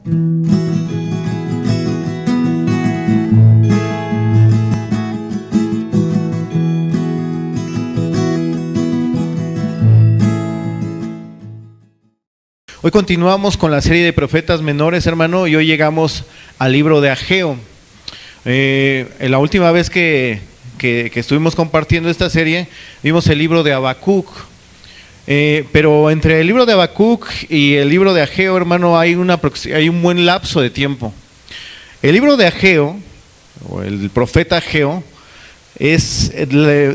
Hoy continuamos con la serie de profetas menores, hermano, y hoy llegamos al libro de Ageo. En la última vez que estuvimos compartiendo esta serie, vimos el libro de Habacuc. Pero entre el libro de Habacuc y el libro de Ageo, hermano, hay un buen lapso de tiempo. El libro de Ageo, o el profeta Ageo,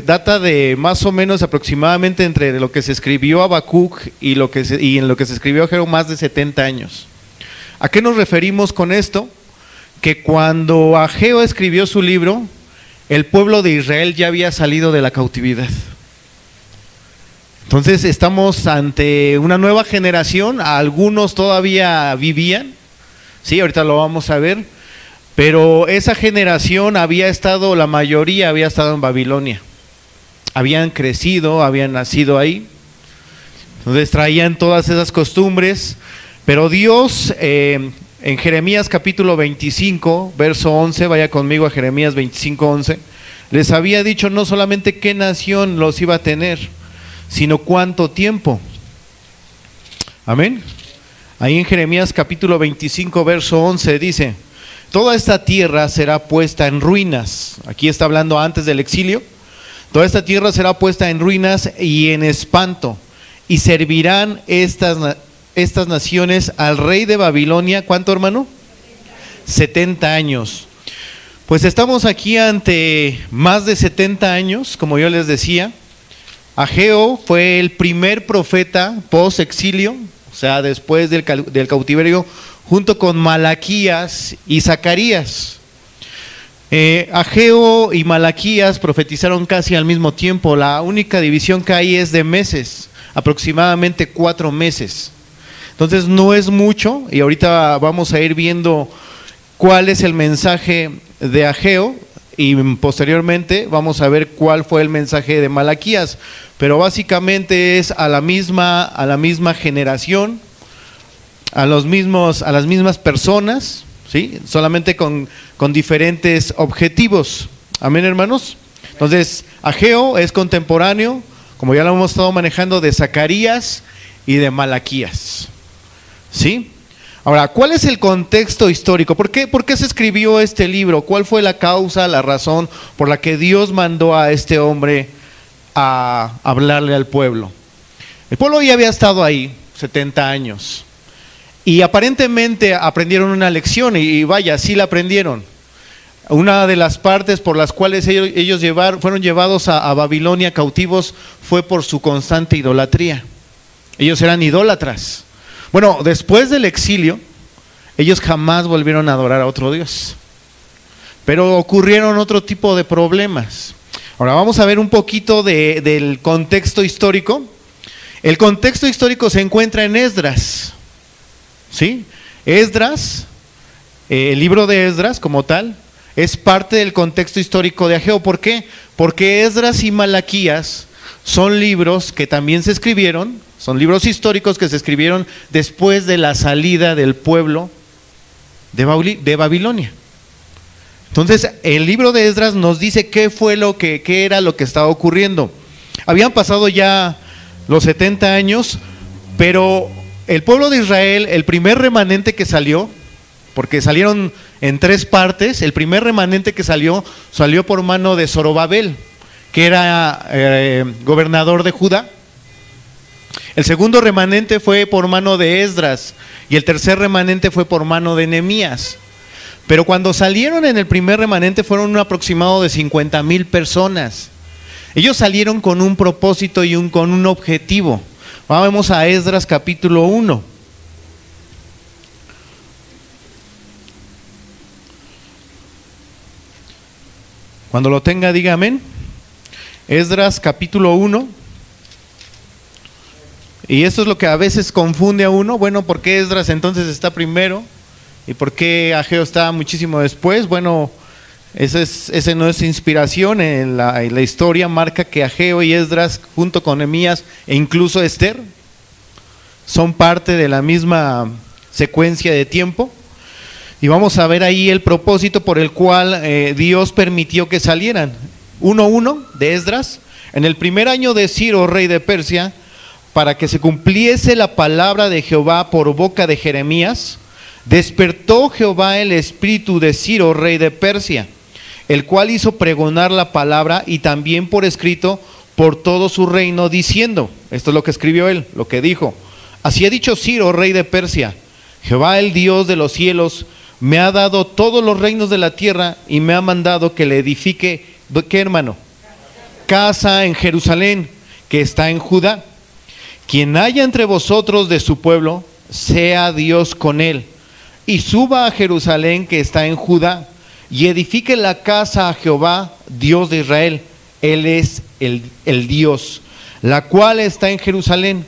data de más o menos aproximadamente entre lo que se escribió Habacuc y en lo que se escribió Ageo, más de 70 años. ¿A qué nos referimos con esto? Que cuando Ageo escribió su libro, el pueblo de Israel ya había salido de la cautividad. Entonces estamos ante una nueva generación, algunos todavía vivían, sí, ahorita lo vamos a ver, pero esa generación la mayoría había estado en Babilonia, habían crecido, habían nacido ahí, entonces traían todas esas costumbres, pero Dios en Jeremías capítulo 25, verso 11, vaya conmigo a Jeremías 25, 11, les había dicho no solamente qué nación los iba a tener, sino cuánto tiempo. Amén. Ahí en Jeremías capítulo 25, verso 11 dice: toda esta tierra será puesta en ruinas. Aquí está hablando antes del exilio. Toda esta tierra será puesta en ruinas y en espanto, y servirán estas naciones al rey de Babilonia. ¿Cuánto, hermano? 70 años. Pues estamos aquí ante más de 70 años, como yo les decía. Ageo fue el primer profeta post-exilio, o sea, después del cautiverio, junto con Malaquías y Zacarías. Ageo y Malaquías profetizaron casi al mismo tiempo. La única división que hay es de meses, aproximadamente 4 meses. Entonces no es mucho, y ahorita vamos a ir viendo cuál es el mensaje de Ageo, y posteriormente vamos a ver cuál fue el mensaje de Malaquías, pero básicamente es a la misma generación, a las mismas personas, ¿sí? Solamente con diferentes objetivos. Amén, hermanos. Entonces, Ageo es contemporáneo, como ya lo hemos estado manejando, de Zacarías y de Malaquías, ¿sí? Ahora, ¿cuál es el contexto histórico? ¿Por qué se escribió este libro? ¿Cuál fue la causa, la razón por la que Dios mandó a este hombre a hablarle al pueblo? El pueblo ya había estado ahí 70 años y aparentemente aprendieron una lección, y vaya, sí la aprendieron. Una de las partes por las cuales ellos fueron llevados a Babilonia cautivos fue por su constante idolatría. Ellos eran idólatras. Bueno, después del exilio, ellos jamás volvieron a adorar a otro Dios, pero ocurrieron otro tipo de problemas. Ahora vamos a ver un poquito del contexto histórico. El contexto histórico se encuentra en Esdras, ¿sí? Esdras, el libro de Esdras como tal, es parte del contexto histórico de Ageo. ¿Por qué? Porque Esdras y Malaquías son libros que también se escribieron, son libros históricos que se escribieron después de la salida del pueblo de Babilonia. Entonces, el libro de Esdras nos dice qué era lo que estaba ocurriendo. Habían pasado ya los 70 años, pero el pueblo de Israel, el primer remanente que salió, porque salieron en 3 partes, el primer remanente que salió por mano de Zorobabel, que era gobernador de Judá. El segundo remanente fue por mano de Esdras, y el tercer remanente fue por mano de Nehemías. Pero cuando salieron en el primer remanente fueron un aproximado de 50,000 personas. Ellos salieron con un propósito y con un objetivo. Vamos a Esdras capítulo 1. Cuando lo tenga, diga amén. Esdras capítulo 1. Y esto es lo que a veces confunde a uno. Bueno, ¿por qué Esdras entonces está primero? ¿Y por qué Ageo está muchísimo después? Bueno, ese no es inspiración. En la historia marca que Ageo y Esdras, junto con Nehemías e incluso Esther, son parte de la misma secuencia de tiempo. Y vamos a ver ahí el propósito por el cual Dios permitió que salieran. 1:1 de Esdras. En el primer año de Ciro, rey de Persia, para que se cumpliese la palabra de Jehová por boca de Jeremías, despertó Jehová el espíritu de Ciro, rey de Persia, el cual hizo pregonar la palabra y también por escrito por todo su reino, diciendo, esto es lo que escribió él, lo que dijo: así ha dicho Ciro, rey de Persia, Jehová el Dios de los cielos me ha dado todos los reinos de la tierra y me ha mandado que le edifique, ¿qué, hermano? Casa en Jerusalén, que está en Judá. Quien haya entre vosotros de su pueblo, sea Dios con él, y suba a Jerusalén, que está en Judá, y edifique la casa a Jehová, Dios de Israel. Él es el Dios, la cual está en Jerusalén.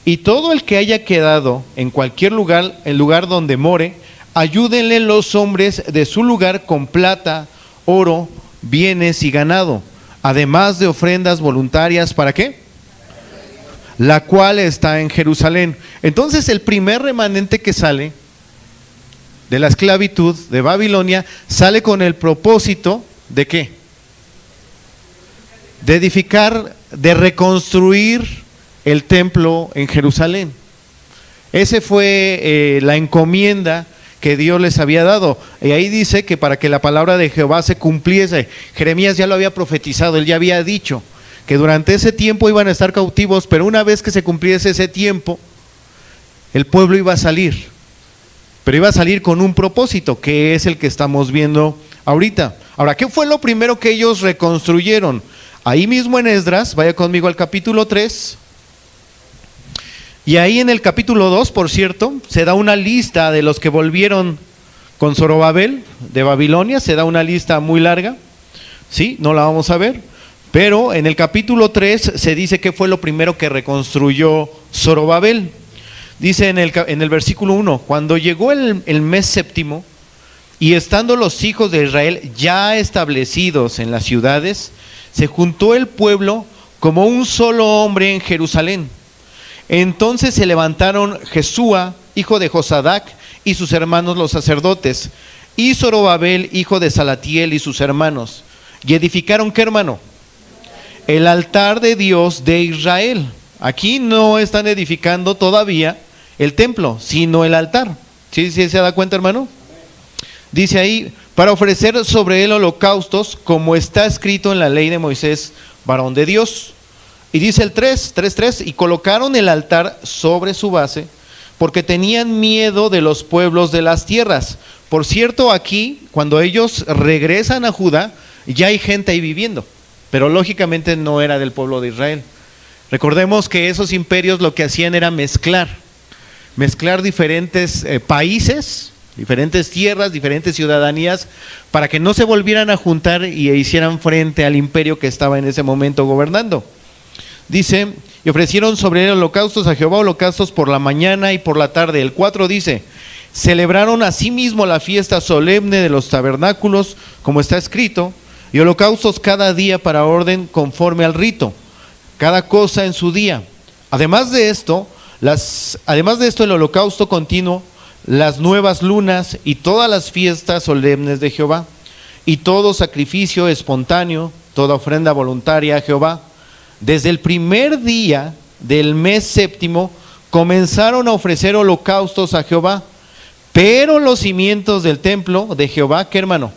Y todo el que haya quedado en cualquier lugar, el lugar donde more, ayúdenle los hombres de su lugar con plata, oro, bienes y ganado, además de ofrendas voluntarias. ¿Para qué? La cual está en Jerusalén. Entonces el primer remanente que sale de la esclavitud de Babilonia sale con el propósito ¿de qué? De edificar, de reconstruir el templo en Jerusalén. Ese fue la encomienda que Dios les había dado. Y ahí dice que para que la palabra de Jehová se cumpliese. Jeremías ya lo había profetizado, él ya había dicho que durante ese tiempo iban a estar cautivos, pero una vez que se cumpliese ese tiempo, el pueblo iba a salir. Pero iba a salir con un propósito, que es el que estamos viendo ahorita. Ahora, ¿qué fue lo primero que ellos reconstruyeron? Ahí mismo en Esdras, vaya conmigo al capítulo 3. Y ahí en el capítulo 2, por cierto, se da una lista de los que volvieron con Zorobabel de Babilonia. Se da una lista muy larga, ¿sí? No la vamos a ver. Pero en el capítulo 3 se dice que fue lo primero que reconstruyó Zorobabel. Dice en el versículo 1, cuando llegó el mes séptimo, y estando los hijos de Israel ya establecidos en las ciudades, se juntó el pueblo como un solo hombre en Jerusalén. Entonces se levantaron Jesúa, hijo de Josadac, y sus hermanos los sacerdotes, y Zorobabel, hijo de Salatiel, y sus hermanos, y edificaron, ¿qué, hermano? El altar de Dios de Israel. Aquí no están edificando todavía el templo, sino el altar. ¿Sí se da cuenta, hermano? Dice ahí, para ofrecer sobre él holocaustos, como está escrito en la ley de Moisés, varón de Dios. Y dice el 3:3, y colocaron el altar sobre su base, porque tenían miedo de los pueblos de las tierras. Por cierto, aquí, cuando ellos regresan a Judá, ya hay gente ahí viviendo, pero lógicamente no era del pueblo de Israel. Recordemos que esos imperios lo que hacían era mezclar diferentes países, diferentes tierras, diferentes ciudadanías, para que no se volvieran a juntar y hicieran frente al imperio que estaba en ese momento gobernando. Dice, y ofrecieron sobre él holocaustos a Jehová, holocaustos por la mañana y por la tarde. El 4 dice, celebraron asimismo la fiesta solemne de los tabernáculos, como está escrito, y holocaustos cada día para orden conforme al rito, cada cosa en su día. Además de esto el holocausto continuo, las nuevas lunas y todas las fiestas solemnes de Jehová, y todo sacrificio espontáneo, toda ofrenda voluntaria a Jehová. Desde el primer día del mes séptimo comenzaron a ofrecer holocaustos a Jehová, pero los cimientos del templo de Jehová, ¿qué, hermano?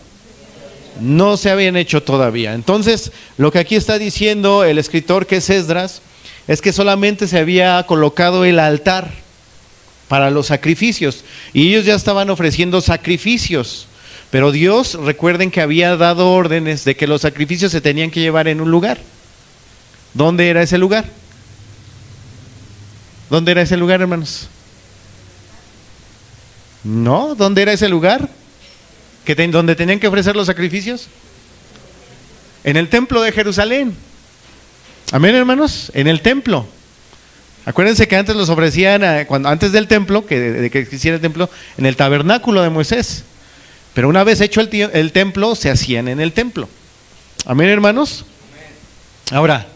No se habían hecho todavía. Entonces, lo que aquí está diciendo el escritor, que es Esdras, es que solamente se había colocado el altar para los sacrificios, y ellos ya estaban ofreciendo sacrificios, pero Dios, recuerden que había dado órdenes de que los sacrificios se tenían que llevar en un lugar. ¿Dónde era ese lugar? ¿Dónde era ese lugar, hermanos? ¿No? ¿Dónde era ese lugar? ¿Donde tenían que ofrecer los sacrificios? En el templo de Jerusalén. Amén, hermanos, en el templo. Acuérdense que antes los ofrecían, antes del templo, de que existiera el templo, en el tabernáculo de Moisés. Pero una vez hecho el templo, se hacían en el templo. Amén, hermanos. Ahora,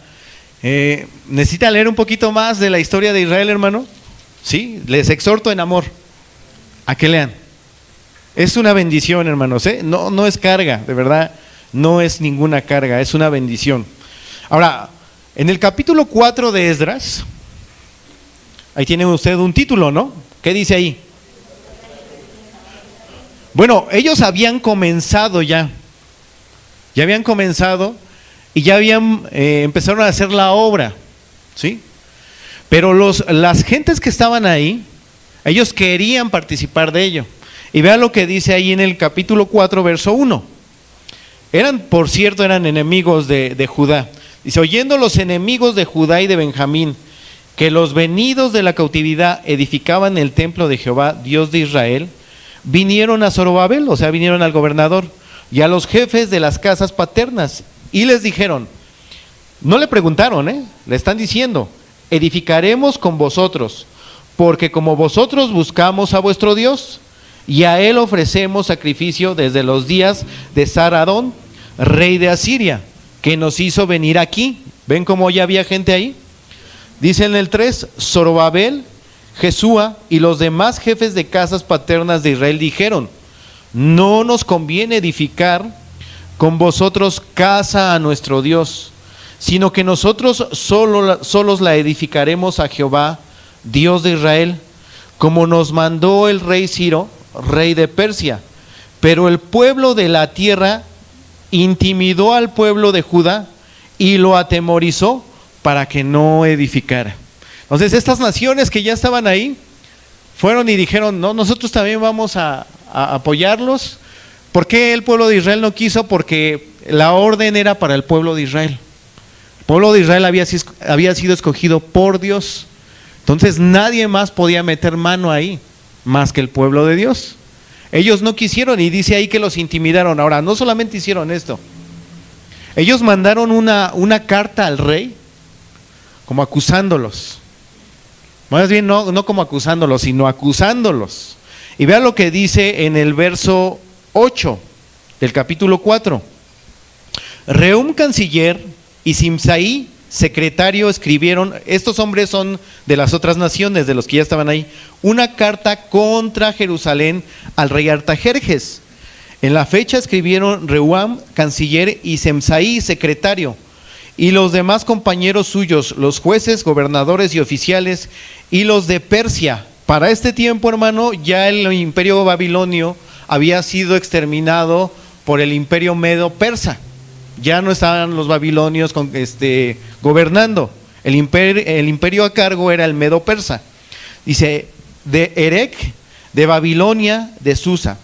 ¿necesita leer un poquito más de la historia de Israel, hermano? Sí, les exhorto en amor a que lean. Es una bendición, hermanos, ¿eh? No, no es carga, de verdad, no es ninguna carga, es una bendición. Ahora, en el capítulo 4 de Esdras, ahí tiene usted un título, ¿no? ¿Qué dice ahí? Bueno, ellos habían comenzado ya habían comenzado y ya empezaron a hacer la obra, ¿sí? Pero las gentes que estaban ahí, ellos querían participar de ello. Y vean lo que dice ahí en el capítulo 4, verso 1. Por cierto, eran enemigos de Judá. Dice, oyendo los enemigos de Judá y de Benjamín, que los venidos de la cautividad edificaban el templo de Jehová, Dios de Israel, vinieron a Zorobabel, o sea, vinieron al gobernador, y a los jefes de las casas paternas, y les dijeron, no le preguntaron, le están diciendo, edificaremos con vosotros, porque como vosotros buscamos a vuestro Dios, y a él ofrecemos sacrificio desde los días de Saradón, rey de Asiria, que nos hizo venir aquí. ¿Ven cómo ya había gente ahí? Dice en el 3, Zorobabel, Jesúa y los demás jefes de casas paternas de Israel dijeron, no nos conviene edificar con vosotros casa a nuestro Dios, sino que nosotros solos la edificaremos a Jehová, Dios de Israel, como nos mandó el rey Ciro, rey de Persia. Pero el pueblo de la tierra intimidó al pueblo de Judá y lo atemorizó para que no edificara. Entonces estas naciones que ya estaban ahí fueron y dijeron, no, nosotros también vamos a apoyarlos. ¿Por qué el pueblo de Israel no quiso? Porque la orden era para el pueblo de Israel. El pueblo de Israel había sido escogido por Dios. Entonces nadie más podía meter mano ahí, más que el pueblo de Dios. Ellos no quisieron y dice ahí que los intimidaron. Ahora, no solamente hicieron esto, ellos mandaron una carta al rey, como acusándolos. Más bien no como acusándolos, sino acusándolos. Y vea lo que dice en el verso 8 del capítulo 4. Reum canciller y Simsaí secretario escribieron, estos hombres son de las otras naciones, de los que ya estaban ahí, una carta contra Jerusalén al rey Artajerjes. En la fecha escribieron Reum canciller y Simsaí secretario, y los demás compañeros suyos, los jueces, gobernadores y oficiales, y los de Persia. Para este tiempo, hermano, ya el imperio babilonio había sido exterminado por el imperio medo-persa. Ya no estaban los babilonios gobernando. El imperio a cargo era el medo-persa. Dice, de Erech, de Babilonia, de Susa.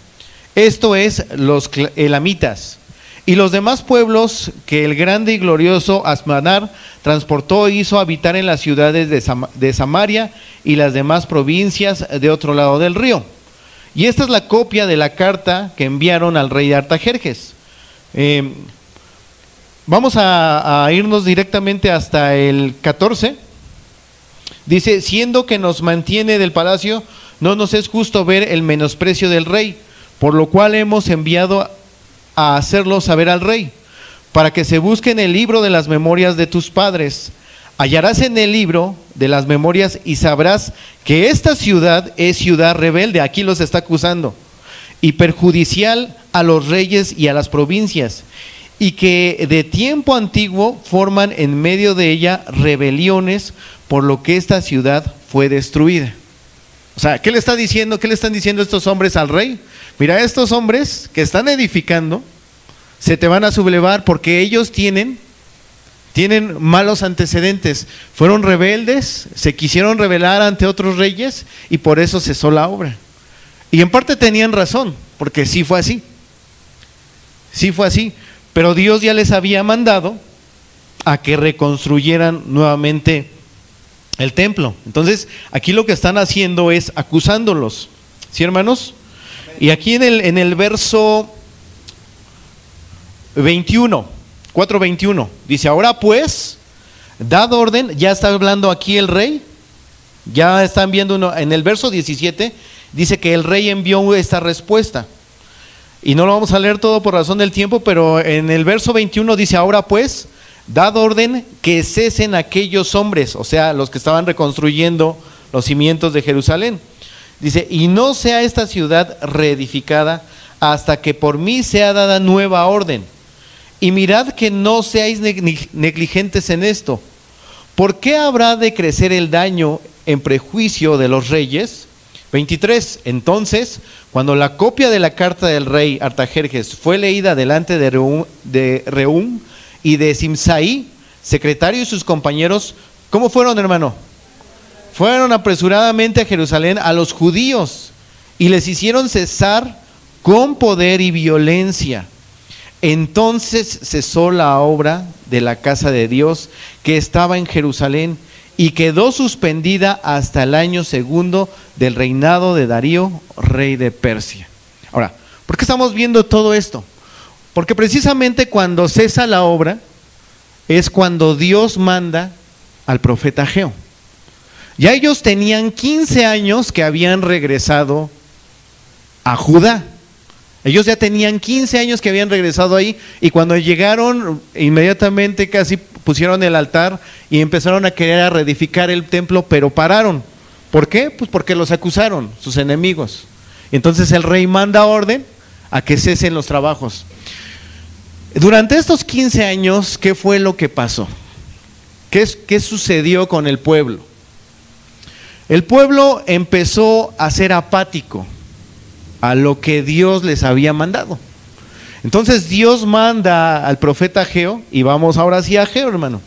Esto es los elamitas. Y los demás pueblos que el grande y glorioso Asmanar transportó e hizo habitar en las ciudades de Samaria y las demás provincias de otro lado del río. Y esta es la copia de la carta que enviaron al rey Artajerjes. Vamos a irnos directamente hasta el 14. Dice, siendo que nos mantiene del palacio, no nos es justo ver el menosprecio del rey, por lo cual hemos enviado a hacerlo saber al rey, para que se busque en el libro de las memorias de tus padres. Hallarás en el libro de las memorias y sabrás que esta ciudad es ciudad rebelde, aquí los está acusando, y perjudicial a los reyes y a las provincias, y que de tiempo antiguo forman en medio de ella rebeliones, por lo que esta ciudad fue destruida. O sea, ¿qué le está diciendo? ¿Qué le están diciendo estos hombres al rey? Mira, estos hombres que están edificando se te van a sublevar porque ellos tienen malos antecedentes. Fueron rebeldes, se quisieron rebelar ante otros reyes y por eso cesó la obra. Y en parte tenían razón, porque sí fue así. Sí fue así. Pero Dios ya les había mandado a que reconstruyeran nuevamente el templo. Entonces, aquí lo que están haciendo es acusándolos. ¿Sí, hermanos? Y aquí en el verso 21, 4:21, dice, ahora pues, dad orden, ya está hablando aquí el rey, ya están viendo en el verso 17, dice que el rey envió esta respuesta. Y no lo vamos a leer todo por razón del tiempo, pero en el verso 21 dice, ahora pues, dad orden que cesen aquellos hombres, o sea, los que estaban reconstruyendo los cimientos de Jerusalén, Dice, y no sea esta ciudad reedificada hasta que por mí sea dada nueva orden. Y mirad que no seáis negligentes en esto. ¿Por qué habrá de crecer el daño en prejuicio de los reyes? 23. Entonces, cuando la copia de la carta del rey Artajerjes fue leída delante de Reum y de Simsai, secretario y sus compañeros, ¿cómo fueron, hermano? Fueron apresuradamente a Jerusalén a los judíos y les hicieron cesar con poder y violencia. Entonces cesó la obra de la casa de Dios que estaba en Jerusalén y quedó suspendida hasta el año segundo del reinado de Darío, rey de Persia. Ahora, ¿por qué estamos viendo todo esto? Porque precisamente cuando cesa la obra es cuando Dios manda al profeta Ageo. Ya ellos tenían 15 años que habían regresado a Judá. Ellos ya tenían 15 años que habían regresado ahí y cuando llegaron inmediatamente casi pusieron el altar y empezaron a querer reedificar el templo, pero pararon. ¿Por qué? Pues porque los acusaron, sus enemigos. Entonces el rey manda orden a que cesen los trabajos. Durante estos 15 años, ¿qué fue lo que pasó? ¿Qué sucedió con el pueblo? El pueblo empezó a ser apático a lo que Dios les había mandado. Entonces Dios manda al profeta Ageo, y vamos ahora sí a Ageo, hermano.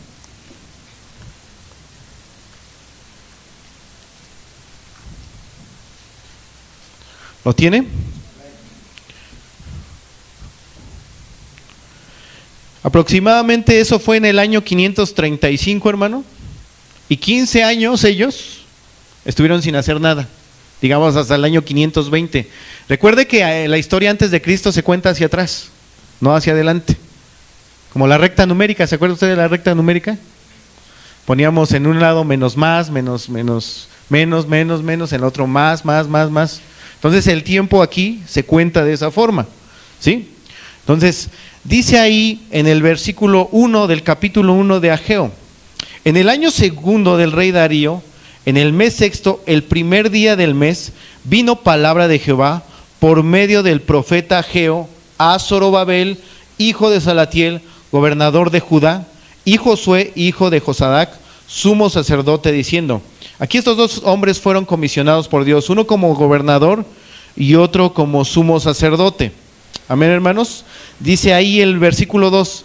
¿Lo tiene? Aproximadamente eso fue en el año 535, hermano, y 15 años ellos estuvieron sin hacer nada, digamos hasta el año 520. Recuerde que la historia antes de Cristo se cuenta hacia atrás, no hacia adelante. Como la recta numérica, ¿se acuerda usted de la recta numérica? Poníamos en un lado menos más, menos, menos, menos, menos, menos, en el otro más, más, más, más. Entonces el tiempo aquí se cuenta de esa forma, ¿sí? Entonces dice ahí en el versículo 1 del capítulo 1 de Ageo: en el año segundo del rey Darío, en el mes sexto, el primer día del mes, vino palabra de Jehová por medio del profeta Ageo a Zorobabel, hijo de Salatiel, gobernador de Judá, y Josué, hijo de Josadac, sumo sacerdote, diciendo. Aquí estos dos hombres fueron comisionados por Dios, uno como gobernador y otro como sumo sacerdote. Amén, hermanos. Dice ahí el versículo 2,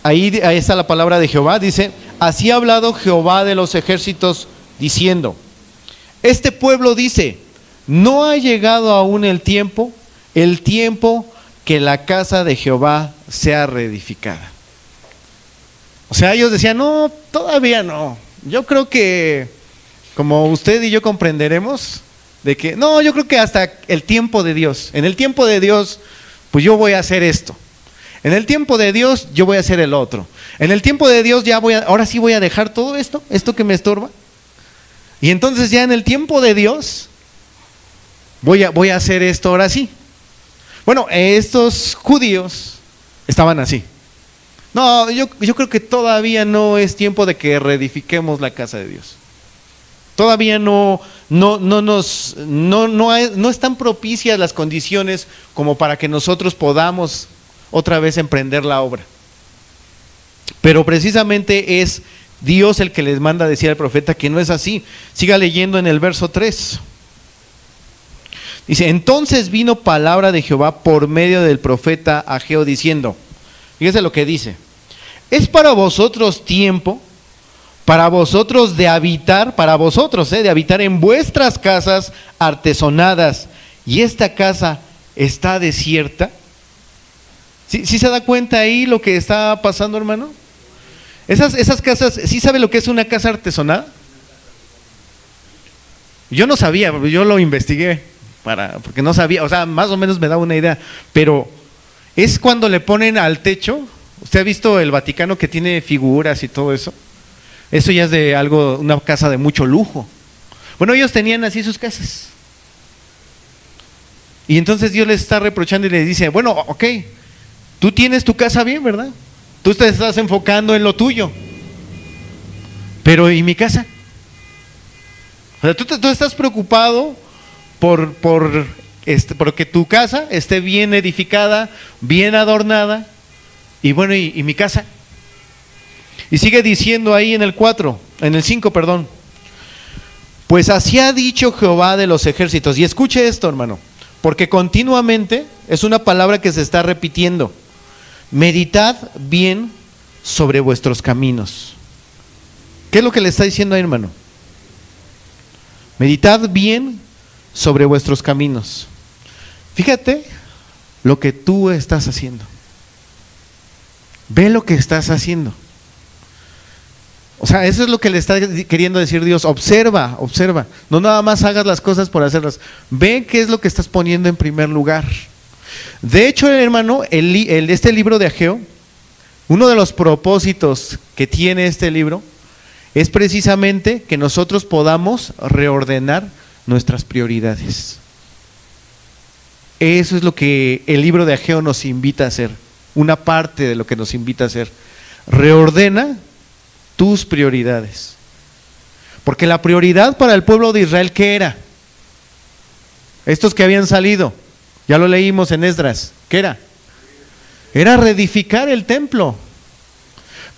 ahí está la palabra de Jehová, dice: así ha hablado Jehová de los ejércitos, diciendo, este pueblo dice, no ha llegado aún el tiempo que la casa de Jehová sea reedificada. O sea, ellos decían, no, todavía no. Yo creo que, como usted y yo comprenderemos, de que, no, yo creo que hasta el tiempo de Dios. En el tiempo de Dios, pues yo voy a hacer esto. En el tiempo de Dios, yo voy a hacer el otro. En el tiempo de Dios, ahora sí voy a dejar todo esto que me estorba. Y entonces ya en el tiempo de Dios, voy a hacer esto ahora sí. Bueno, estos judíos estaban así. No, yo creo que todavía no es tiempo de que reedifiquemos la casa de Dios. Todavía no están propicias las condiciones como para que nosotros podamos otra vez emprender la obra. Pero precisamente es Dios el que les manda decir al profeta que no es así. Siga leyendo en el verso 3. Dice, entonces vino palabra de Jehová por medio del profeta Ageo diciendo, fíjese lo que dice, es para vosotros tiempo, para vosotros de habitar, de habitar en vuestras casas artesonadas, y esta casa está desierta. ¿Sí se da cuenta ahí lo que está pasando, hermano? Esas casas, ¿sí sabe lo que es una casa artesanal? Yo no sabía, yo lo investigué porque no sabía, o sea, más o menos me daba una idea, pero es cuando le ponen al techo. ¿Usted ha visto el Vaticano que tiene figuras y todo eso? Eso ya es de una casa de mucho lujo. Bueno, ellos tenían así sus casas. Y entonces Dios les está reprochando y les dice, bueno, ok, tú tienes tu casa bien, ¿verdad? Tú te estás enfocando en lo tuyo. Pero ¿y mi casa? O sea, tú estás preocupado porque tu casa esté bien edificada, bien adornada, y bueno, ¿y mi casa? Y sigue diciendo ahí en el 5, perdón. Pues así ha dicho Jehová de los ejércitos. Y escuche esto, hermano, porque continuamente es una palabra que se está repitiendo. Meditad bien sobre vuestros caminos. ¿Qué es lo que le está diciendo ahí, hermano? Meditad bien sobre vuestros caminos. Fíjate lo que tú estás haciendo. Ve lo que estás haciendo. O sea, eso es lo que le está queriendo decir Dios. Observa, observa. No nada más hagas las cosas por hacerlas. Ve qué es lo que estás poniendo en primer lugar. De hecho, hermano, este libro de Ageo, uno de los propósitos que tiene este libro es precisamente que nosotros podamos reordenar nuestras prioridades. Eso es lo que el libro de Ageo nos invita a hacer. Una parte de lo que nos invita a hacer. Reordena tus prioridades. Porque la prioridad para el pueblo de Israel, ¿qué era? Estos que habían salido, ya lo leímos en Esdras, ¿qué era? Era reedificar el templo.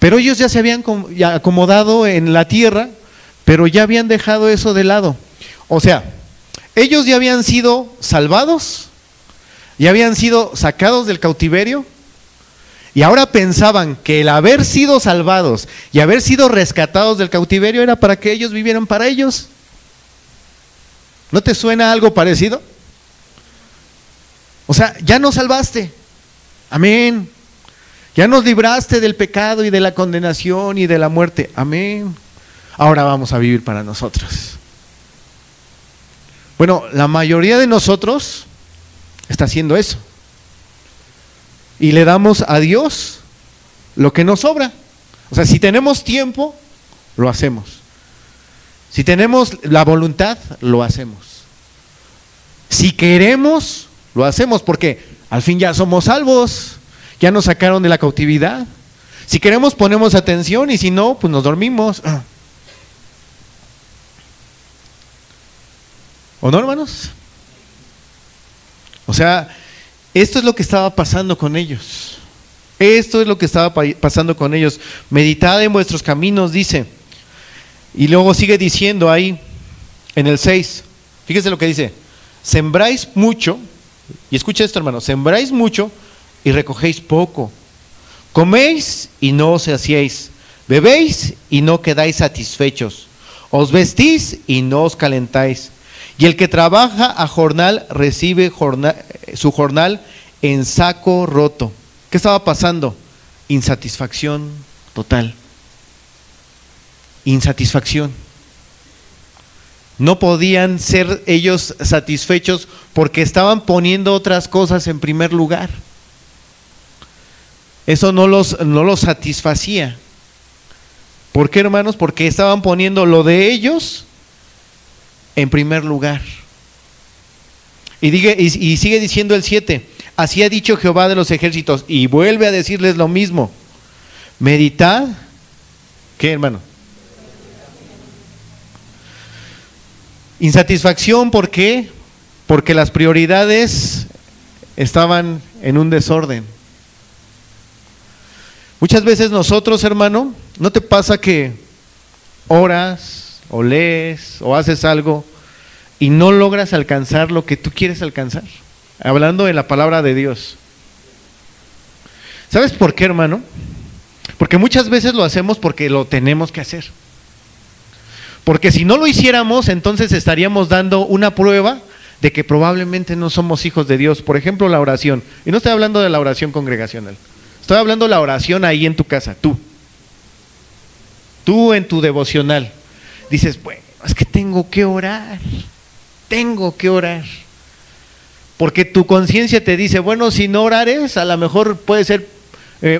Pero ellos ya se habían acomodado en la tierra, pero ya habían dejado eso de lado. O sea, ellos ya habían sido salvados, ya habían sido sacados del cautiverio, y ahora pensaban que el haber sido salvados y haber sido rescatados del cautiverio era para que ellos vivieran para ellos. ¿No te suena algo parecido? O sea, ya nos salvaste. Amén. Ya nos libraste del pecado y de la condenación y de la muerte. Amén. Ahora vamos a vivir para nosotros. Bueno, la mayoría de nosotros está haciendo eso. Y le damos a Dios lo que nos sobra. O sea, si tenemos tiempo, lo hacemos. Si tenemos la voluntad, lo hacemos. Si queremos, lo hacemos, porque al fin ya somos salvos, ya nos sacaron de la cautividad. Si queremos, ponemos atención, y si no, pues nos dormimos. ¿O no, hermanos? O sea, esto es lo que estaba pasando con ellos. Esto es lo que estaba pasando con ellos. Meditad en vuestros caminos, dice. Y luego sigue diciendo ahí, en el 6, fíjese lo que dice: sembráis mucho, y escucha esto, hermano, sembráis mucho y recogéis poco. Coméis y no os saciéis. Bebéis y no quedáis satisfechos. Os vestís y no os calentáis. Y el que trabaja a jornal recibe su jornal en saco roto. ¿Qué estaba pasando? Insatisfacción total. Insatisfacción. No podían ser ellos satisfechos porque estaban poniendo otras cosas en primer lugar. Eso no los satisfacía. ¿Por qué, hermanos? Porque estaban poniendo lo de ellos en primer lugar. Y sigue diciendo el 7: así ha dicho Jehová de los ejércitos, y vuelve a decirles lo mismo. Meditad, ¿qué, hermano? Insatisfacción, ¿por qué? Porque las prioridades estaban en un desorden. Muchas veces nosotros, hermano, ¿no te pasa que oras o lees o haces algo y no logras alcanzar lo que tú quieres alcanzar? Hablando de la palabra de Dios. ¿Sabes por qué, hermano? Porque muchas veces lo hacemos porque lo tenemos que hacer. Porque si no lo hiciéramos, entonces estaríamos dando una prueba de que probablemente no somos hijos de Dios. Por ejemplo, la oración. Y no estoy hablando de la oración congregacional. Estoy hablando de la oración ahí en tu casa, tú. Tú en tu devocional. Dices, bueno, es que tengo que orar. Tengo que orar. Porque tu conciencia te dice, bueno, si no orares, a lo mejor puede ser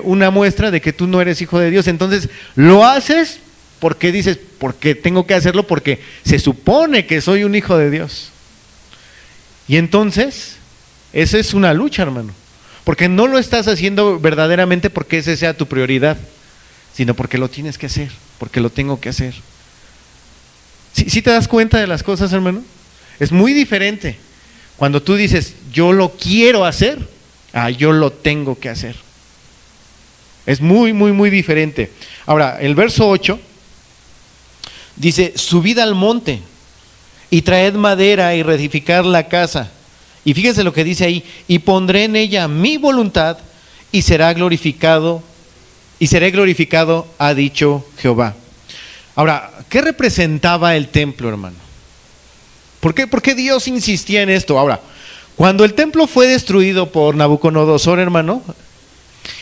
una muestra de que tú no eres hijo de Dios. Entonces, lo haces porque dices, porque tengo que hacerlo porque se supone que soy un hijo de Dios. Y entonces, esa es una lucha, hermano. Porque no lo estás haciendo verdaderamente porque esa sea tu prioridad, sino porque lo tienes que hacer, porque lo tengo que hacer. ¿Sí te das cuenta de las cosas, hermano? Es muy diferente cuando tú dices, yo lo quiero hacer, a yo lo tengo que hacer. Es muy, muy, muy diferente. Ahora, el verso 8 dice, subid al monte y traed madera y reedificar la casa. Y fíjense lo que dice ahí, y pondré en ella mi voluntad y seré glorificado, ha dicho Jehová. Ahora, ¿qué representaba el templo, hermano? ¿Por qué Dios insistía en esto? Ahora, cuando el templo fue destruido por Nabucodonosor, hermano,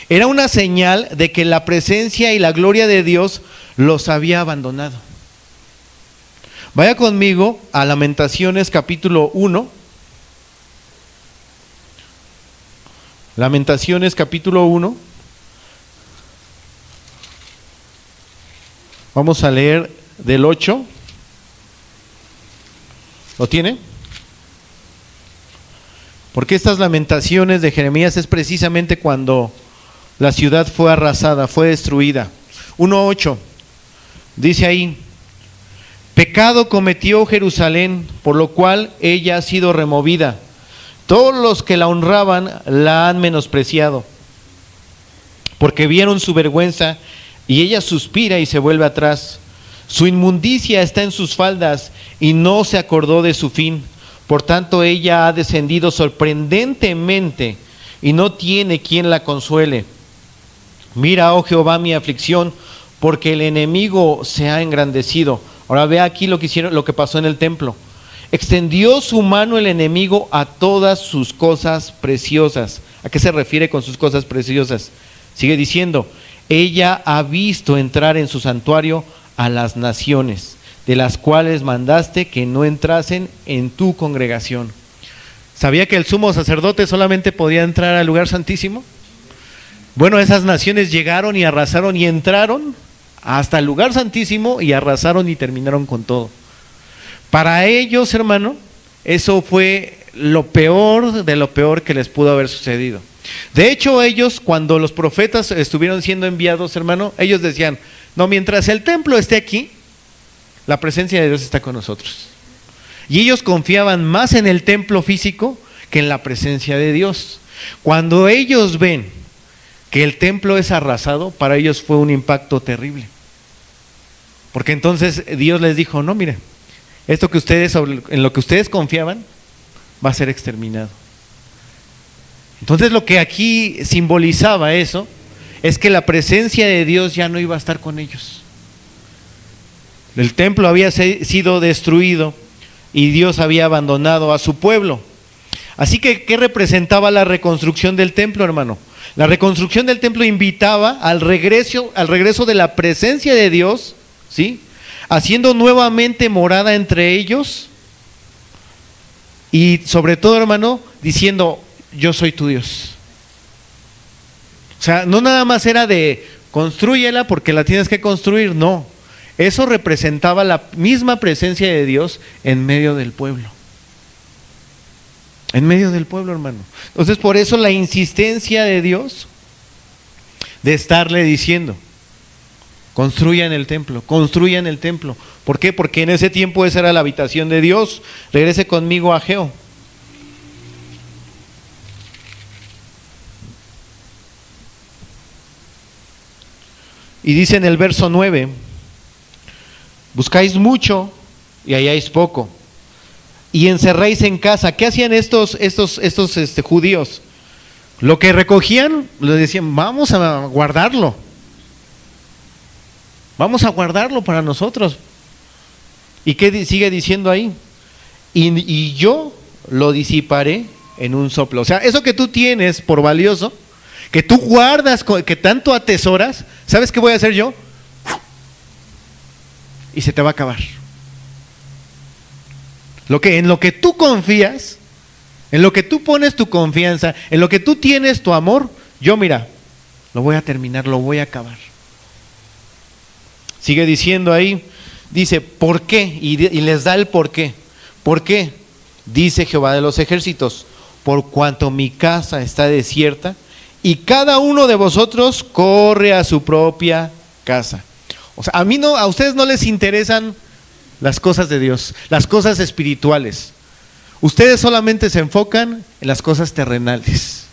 era una señal de que la presencia y la gloria de Dios los había abandonado. Vaya conmigo a Lamentaciones capítulo 1. Lamentaciones capítulo 1. Vamos a leer del 8. ¿Lo tiene? Porque estas lamentaciones de Jeremías es precisamente cuando la ciudad fue arrasada, fue destruida. 1:8 dice ahí, pecado cometió Jerusalén, por lo cual ella ha sido removida. Todos los que la honraban la han menospreciado, porque vieron su vergüenza y ella suspira y se vuelve atrás. Su inmundicia está en sus faldas y no se acordó de su fin. Por tanto, ella ha descendido sorprendentemente y no tiene quien la consuele. Mira, oh Jehová, mi aflicción, porque el enemigo se ha engrandecido. Ahora ve aquí lo que pasó en el templo. Extendió su mano el enemigo a todas sus cosas preciosas. ¿A qué se refiere con sus cosas preciosas? Sigue diciendo, ella ha visto entrar en su santuario a las naciones, de las cuales mandaste que no entrasen en tu congregación. ¿Sabía que el sumo sacerdote solamente podía entrar al lugar santísimo? Bueno, esas naciones llegaron y arrasaron y entraron hasta el lugar santísimo y arrasaron y terminaron con todo. Para ellos, hermano, eso fue lo peor de lo peor que les pudo haber sucedido. De hecho, ellos, cuando los profetas estuvieron siendo enviados, hermano, ellos decían, no, mientras el templo esté aquí, la presencia de Dios está con nosotros. Y ellos confiaban más en el templo físico que en la presencia de Dios. Cuando ellos ven que el templo es arrasado, para ellos fue un impacto terrible. Porque entonces Dios les dijo, no, mire, esto que ustedes, en lo que ustedes confiaban, va a ser exterminado. Entonces lo que aquí simbolizaba eso, es que la presencia de Dios ya no iba a estar con ellos. El templo había sido destruido y Dios había abandonado a su pueblo. Así que, ¿qué representaba la reconstrucción del templo, hermano? La reconstrucción del templo invitaba al regreso de la presencia de Dios, ¿sí? Haciendo nuevamente morada entre ellos y sobre todo, hermano, diciendo, yo soy tu Dios. O sea, no nada más era de constrúyela porque la tienes que construir, no. Eso representaba la misma presencia de Dios en medio del pueblo. En medio del pueblo, hermano. Entonces, por eso la insistencia de Dios de estarle diciendo, construyan el templo, construyan el templo. ¿Por qué? Porque en ese tiempo esa era la habitación de Dios. Regrese conmigo a Ageo. Y dice en el verso 9, buscáis mucho y halláis poco, y encerráis en casa. ¿Qué hacían estos judíos? Lo que recogían, les decían, vamos a guardarlo. Vamos a guardarlo para nosotros. ¿Y qué sigue diciendo ahí? Y yo lo disiparé en un soplo. O sea, eso que tú tienes por valioso, que tú guardas, que tanto atesoras, ¿sabes qué voy a hacer yo? Y se te va a acabar. En lo que tú confías, en lo que tú pones tu confianza, en lo que tú tienes tu amor, yo mira, lo voy a terminar, lo voy a acabar. Sigue diciendo ahí, dice, ¿por qué? Y les da el por qué. ¿Por qué? Dice Jehová de los ejércitos, por cuanto mi casa está desierta y cada uno de vosotros corre a su propia casa. O sea, a ustedes no les interesan las cosas de Dios, las cosas espirituales. Ustedes solamente se enfocan en las cosas terrenales,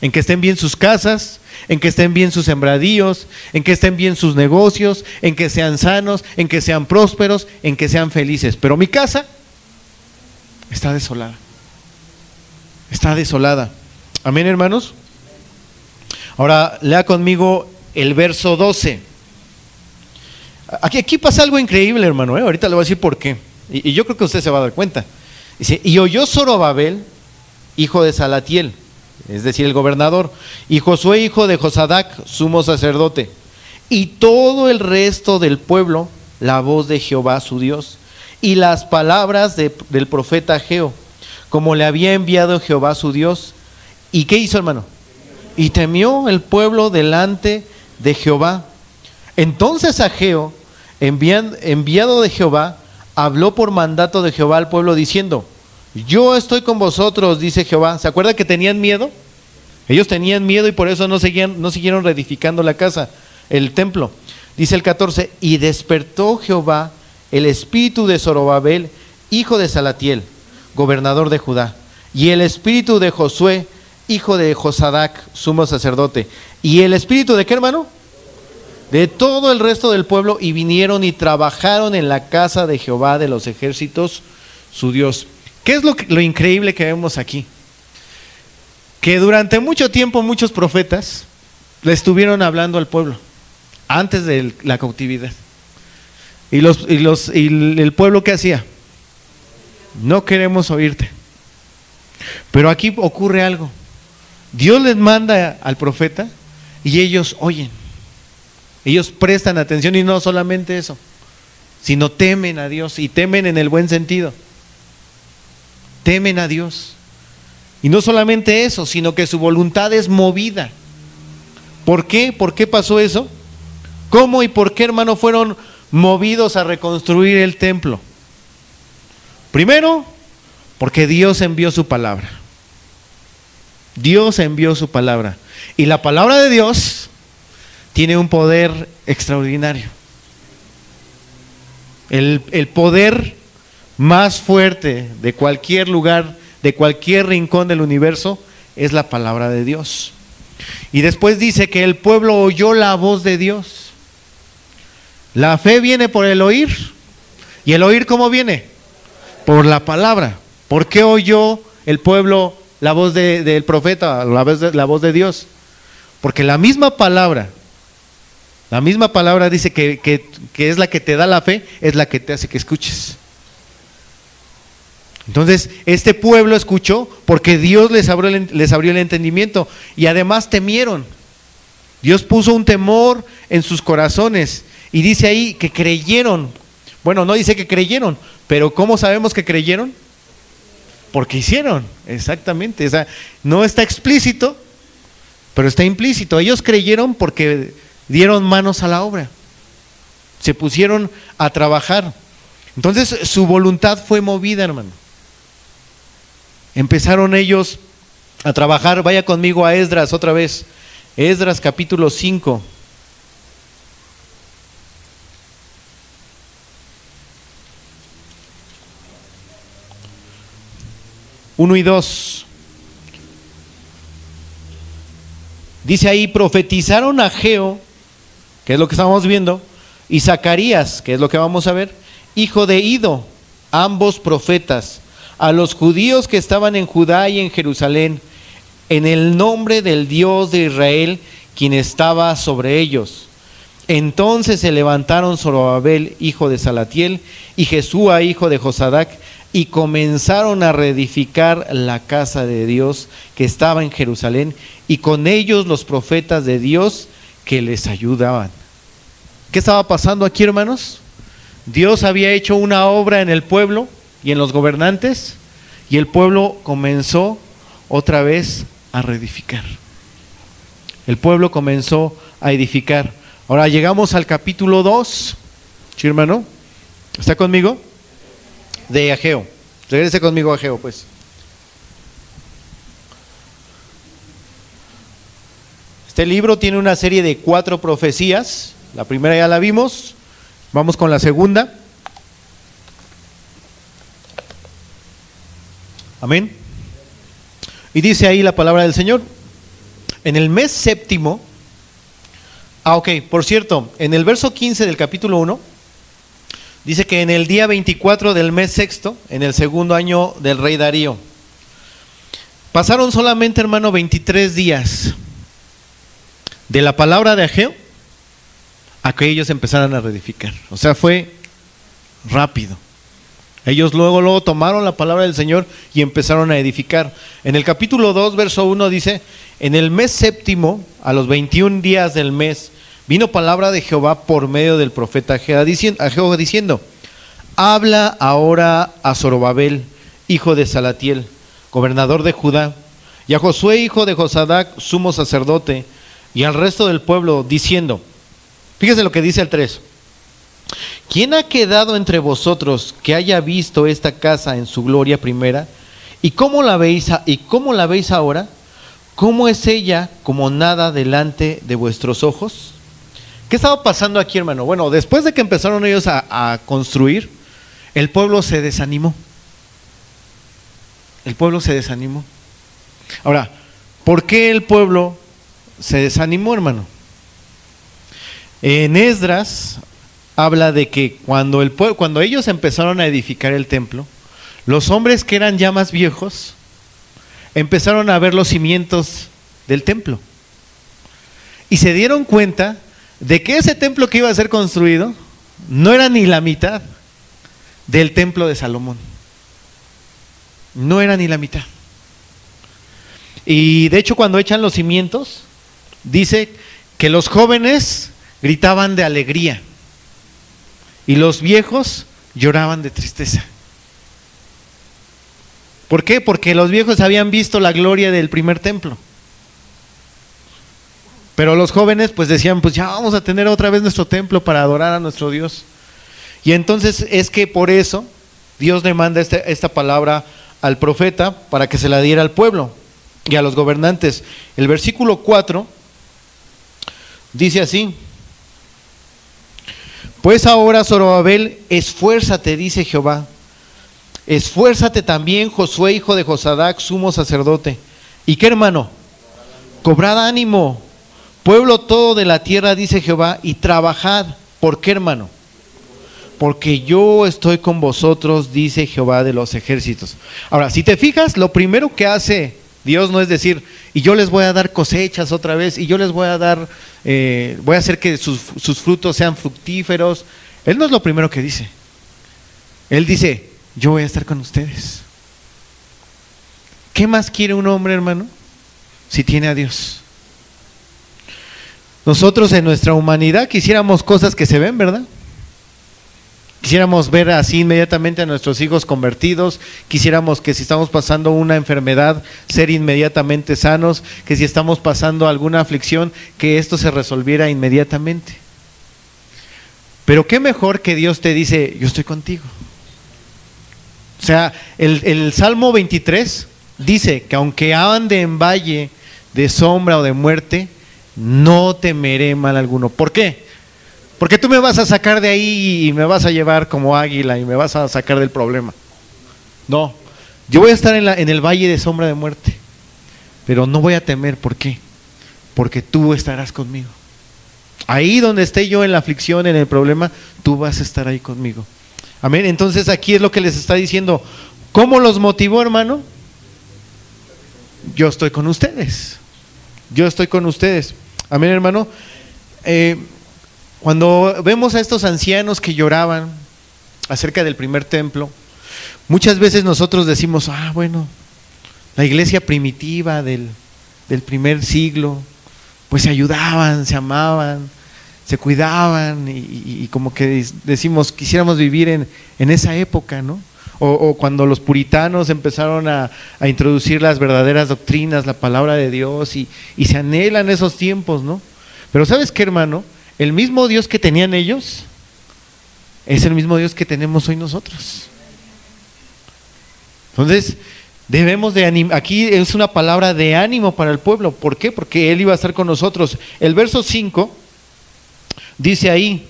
en que estén bien sus casas, en que estén bien sus sembradíos, en que estén bien sus negocios, en que sean sanos, en que sean prósperos, en que sean felices. Pero mi casa está desolada. Está desolada. Amén, hermanos. Ahora lea conmigo el verso 12. Aquí pasa algo increíble, hermano, ¿eh? Ahorita le voy a decir por qué. Y yo creo que usted se va a dar cuenta. Dice, y oyó Zorobabel, hijo de Salatiel, es decir, el gobernador, y Josué, hijo de Josadac, sumo sacerdote, y todo el resto del pueblo, la voz de Jehová su Dios, y las palabras del profeta Ageo, como le había enviado Jehová su Dios. ¿Y qué hizo, hermano? Y temió el pueblo delante de Jehová. Entonces Ageo, enviado de Jehová, habló por mandato de Jehová al pueblo diciendo, yo estoy con vosotros, dice Jehová. ¿Se acuerda que tenían miedo? Ellos tenían miedo y por eso no siguieron reedificando la casa, el templo. Dice el 14, y despertó Jehová el espíritu de Zorobabel, hijo de Salatiel, gobernador de Judá, y el espíritu de Josué, hijo de Josadac, sumo sacerdote, y el espíritu de ¿qué, hermano? De todo el resto del pueblo, y vinieron y trabajaron en la casa de Jehová de los ejércitos, su Dios. ¿Qué es lo increíble que vemos aquí? Que durante mucho tiempo muchos profetas le estuvieron hablando al pueblo antes de la cautividad. Y el pueblo, ¿qué hacía? No queremos oírte. Pero aquí ocurre algo. Dios les manda al profeta y ellos oyen. Ellos prestan atención, y no solamente eso, sino temen a Dios, y temen en el buen sentido. Temen a Dios. Y no solamente eso, sino que su voluntad es movida. ¿Por qué? ¿Por qué pasó eso? ¿Cómo y por qué, hermano, fueron movidos a reconstruir el templo? Primero, porque Dios envió su palabra. Dios envió su palabra. Y la palabra de Dios tiene un poder extraordinario. El poder más fuerte de cualquier lugar, de cualquier rincón del universo, es la palabra de Dios. Y después dice que el pueblo oyó la voz de Dios. La fe viene por el oír. ¿Y el oír cómo viene? Por la palabra. ¿Por qué oyó el pueblo la voz del profeta, la voz de Dios? Porque la misma palabra dice que es la que te da la fe, es la que te hace que escuches. Entonces, este pueblo escuchó porque Dios les abrió el entendimiento, y además temieron. Dios puso un temor en sus corazones, y dice ahí que creyeron. Bueno, no dice que creyeron, pero ¿cómo sabemos que creyeron? Porque hicieron, exactamente. O sea, no está explícito, pero está implícito. Ellos creyeron porque dieron manos a la obra, se pusieron a trabajar. Entonces su voluntad fue movida, hermano. Empezaron ellos a trabajar. Vaya conmigo a Esdras otra vez. Esdras capítulo 5. Uno y 2. Dice ahí, profetizaron Ageo, que es lo que estamos viendo, y Zacarías, que es lo que vamos a ver, hijo de Ido, ambos profetas, a los judíos que estaban en Judá y en Jerusalén, en el nombre del Dios de Israel, quien estaba sobre ellos. Entonces se levantaron Zorobabel, hijo de Salatiel, y Jesúa, hijo de Josadac, y comenzaron a reedificar la casa de Dios que estaba en Jerusalén, y con ellos los profetas de Dios que les ayudaban. ¿Qué estaba pasando aquí, hermanos? Dios había hecho una obra en el pueblo y en los gobernantes, y el pueblo comenzó otra vez a reedificar. El pueblo comenzó a edificar. Ahora llegamos al capítulo 2. ¿Sí, hermano? ¿Está conmigo? De Ageo. Regrese conmigo a Ageo, pues. Este libro tiene una serie de 4 profecías. La primera ya la vimos. Vamos con la segunda. Amén. Y dice ahí la palabra del Señor, en el mes séptimo, por cierto, en el verso 15 del capítulo 1, dice que en el día 24 del mes sexto, en el segundo año del rey Darío, pasaron solamente, hermano, 23 días de la palabra de Ageo a que ellos empezaran a reedificar. O sea, fue rápido. Ellos luego tomaron la palabra del Señor y empezaron a edificar. En el capítulo 2, verso 1 dice, en el mes séptimo, a los 21 días del mes, vino palabra de Jehová por medio del profeta Ageo diciendo, habla ahora a Zorobabel, hijo de Salatiel, gobernador de Judá, y a Josué, hijo de Josadac, sumo sacerdote, y al resto del pueblo, diciendo, fíjese lo que dice el 3, ¿quién ha quedado entre vosotros que haya visto esta casa en su gloria primera? ¿Y cómo la veis ahora? ¿Cómo es ella como nada delante de vuestros ojos? ¿Qué estaba pasando aquí, hermano? Bueno, después de que empezaron ellos a construir, el pueblo se desanimó. El pueblo se desanimó. Ahora, ¿por qué el pueblo se desanimó, hermano? En Esdras habla de que cuando ellos empezaron a edificar el templo, los hombres que eran ya más viejos empezaron a ver los cimientos del templo y se dieron cuenta de que ese templo que iba a ser construido no era ni la mitad del templo de Salomón. No era ni la mitad. Y de hecho, cuando echan los cimientos, dice que los jóvenes gritaban de alegría y los viejos lloraban de tristeza. ¿Por qué? Porque los viejos habían visto la gloria del primer templo, pero los jóvenes pues decían, pues ya vamos a tener otra vez nuestro templo para adorar a nuestro Dios. Y entonces es que por eso Dios le manda esta palabra al profeta para que se la diera al pueblo y a los gobernantes. El versículo 4 dice así, pues ahora, Zorobabel, esfuérzate, dice Jehová, esfuérzate también, Josué, hijo de Josadac, sumo sacerdote. ¿Y qué, hermano? Cobrad ánimo, pueblo todo de la tierra, dice Jehová, y trabajad. ¿Por qué, hermano? Porque yo estoy con vosotros, dice Jehová de los ejércitos. Ahora, si te fijas, lo primero que hace Dios no es decir, y yo les voy a dar cosechas otra vez, y yo les voy a dar, voy a hacer que sus frutos sean fructíferos. Él no es lo primero que dice. Él dice, yo voy a estar con ustedes. ¿Qué más quiere un hombre, hermano, si tiene a Dios? Nosotros en nuestra humanidad quisiéramos cosas que se ven, ¿verdad? Quisiéramos ver así inmediatamente a nuestros hijos convertidos, quisiéramos que si estamos pasando una enfermedad, ser inmediatamente sanos, que si estamos pasando alguna aflicción, que esto se resolviera inmediatamente. Pero qué mejor que Dios te dice, yo estoy contigo. O sea, el Salmo 23 dice que aunque ande en valle de sombra o de muerte, no temeré mal alguno. ¿Por qué? Porque tú me vas a sacar de ahí y me vas a llevar como águila y me vas a sacar del problema. No, yo voy a estar en el valle de sombra de muerte, pero no voy a temer. ¿Por qué? Porque tú estarás conmigo. Ahí donde esté yo en la aflicción, en el problema, tú vas a estar ahí conmigo. Amén. Entonces aquí es lo que les está diciendo. ¿Cómo los motivó, hermano? Yo estoy con ustedes. Yo estoy con ustedes. Amén, hermano. Cuando vemos a estos ancianos que lloraban acerca del primer templo, muchas veces nosotros decimos, bueno, la iglesia primitiva del primer siglo, pues se ayudaban, se amaban, se cuidaban y como que decimos, quisiéramos vivir en esa época, ¿no? O cuando los puritanos empezaron a introducir las verdaderas doctrinas, la palabra de Dios y se anhelan esos tiempos, ¿no? Pero ¿sabes qué, hermano? El mismo Dios que tenían ellos es el mismo Dios que tenemos hoy nosotros. Entonces, debemos de animar. Aquí es una palabra de ánimo para el pueblo. ¿Por qué? Porque Él iba a estar con nosotros. El verso 5 dice ahí,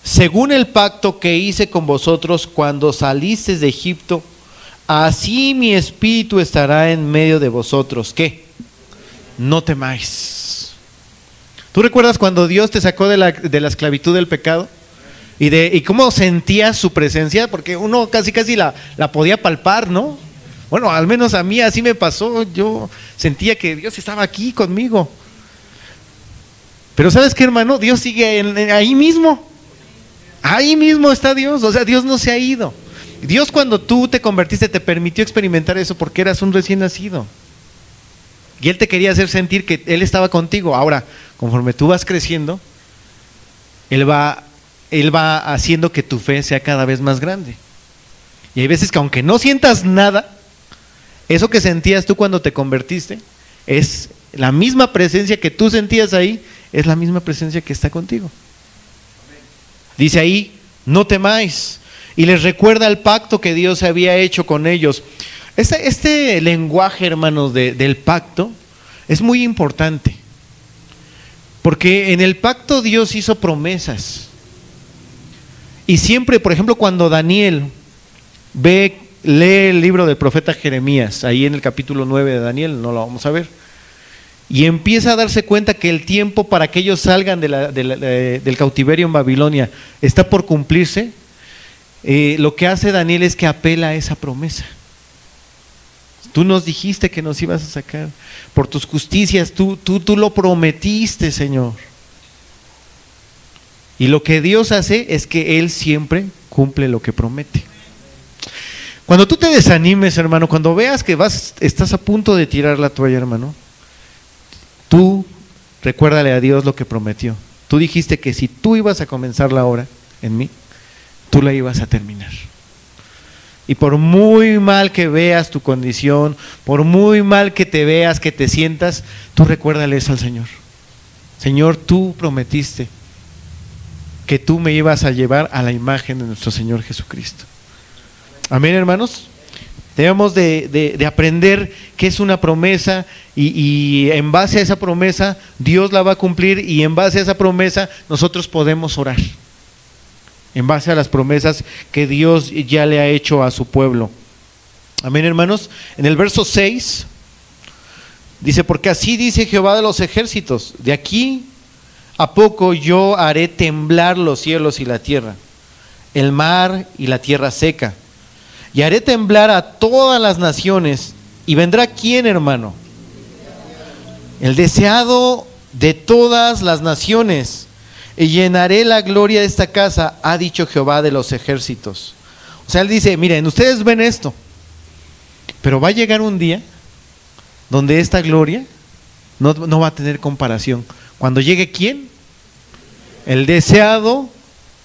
según el pacto que hice con vosotros cuando salisteis de Egipto, así mi espíritu estará en medio de vosotros. ¿Qué? No temáis. ¿Tú recuerdas cuando Dios te sacó de la esclavitud del pecado? Y cómo sentías su presencia, porque uno casi la podía palpar, ¿no? Bueno, al menos a mí así me pasó, yo sentía que Dios estaba aquí conmigo. Pero ¿sabes qué, hermano? Dios sigue ahí mismo está Dios, o sea, Dios no se ha ido. Dios, cuando tú te convertiste, te permitió experimentar eso porque eras un recién nacido. Y Él te quería hacer sentir que Él estaba contigo. Ahora, conforme tú vas creciendo, Él va haciendo que tu fe sea cada vez más grande. Y hay veces que aunque no sientas nada, eso que sentías tú cuando te convertiste, es la misma presencia que tú sentías ahí, es la misma presencia que está contigo. Dice ahí, no temáis. Y les recuerda el pacto que Dios había hecho con ellos. Este lenguaje, hermanos, del pacto es muy importante. Porque en el pacto Dios hizo promesas. Y siempre, por ejemplo, cuando Daniel lee el libro del profeta Jeremías, ahí en el capítulo 9 de Daniel, no lo vamos a ver, y empieza a darse cuenta que el tiempo para que ellos salgan del cautiverio en Babilonia está por cumplirse, lo que hace Daniel es que apela a esa promesa. Tú nos dijiste que nos ibas a sacar, por tus justicias, tú lo prometiste, Señor. Y lo que Dios hace es que Él siempre cumple lo que promete. Cuando tú te desanimes, hermano, cuando veas que estás a punto de tirar la toalla, hermano, tú recuérdale a Dios lo que prometió. Tú dijiste que si tú ibas a comenzar la obra en mí, tú la ibas a terminar. Y por muy mal que veas tu condición, por muy mal que te veas, que te sientas, tú recuérdale eso al Señor. Señor, tú prometiste que tú me ibas a llevar a la imagen de nuestro Señor Jesucristo. Amén, hermanos. Debemos de aprender que es una promesa y en base a esa promesa Dios la va a cumplir, y en base a esa promesa nosotros podemos orar. En base a las promesas que Dios ya le ha hecho a su pueblo. Amén, hermanos. En el verso 6 dice, porque así dice Jehová de los ejércitos, de aquí a poco yo haré temblar los cielos y la tierra, el mar y la tierra seca, y haré temblar a todas las naciones. ¿Y vendrá quién, hermano? El deseado de todas las naciones. Y llenaré la gloria de esta casa, ha dicho Jehová de los ejércitos. O sea, Él dice, miren, ustedes ven esto, pero va a llegar un día donde esta gloria no va a tener comparación. Cuando llegue ¿quién? El deseado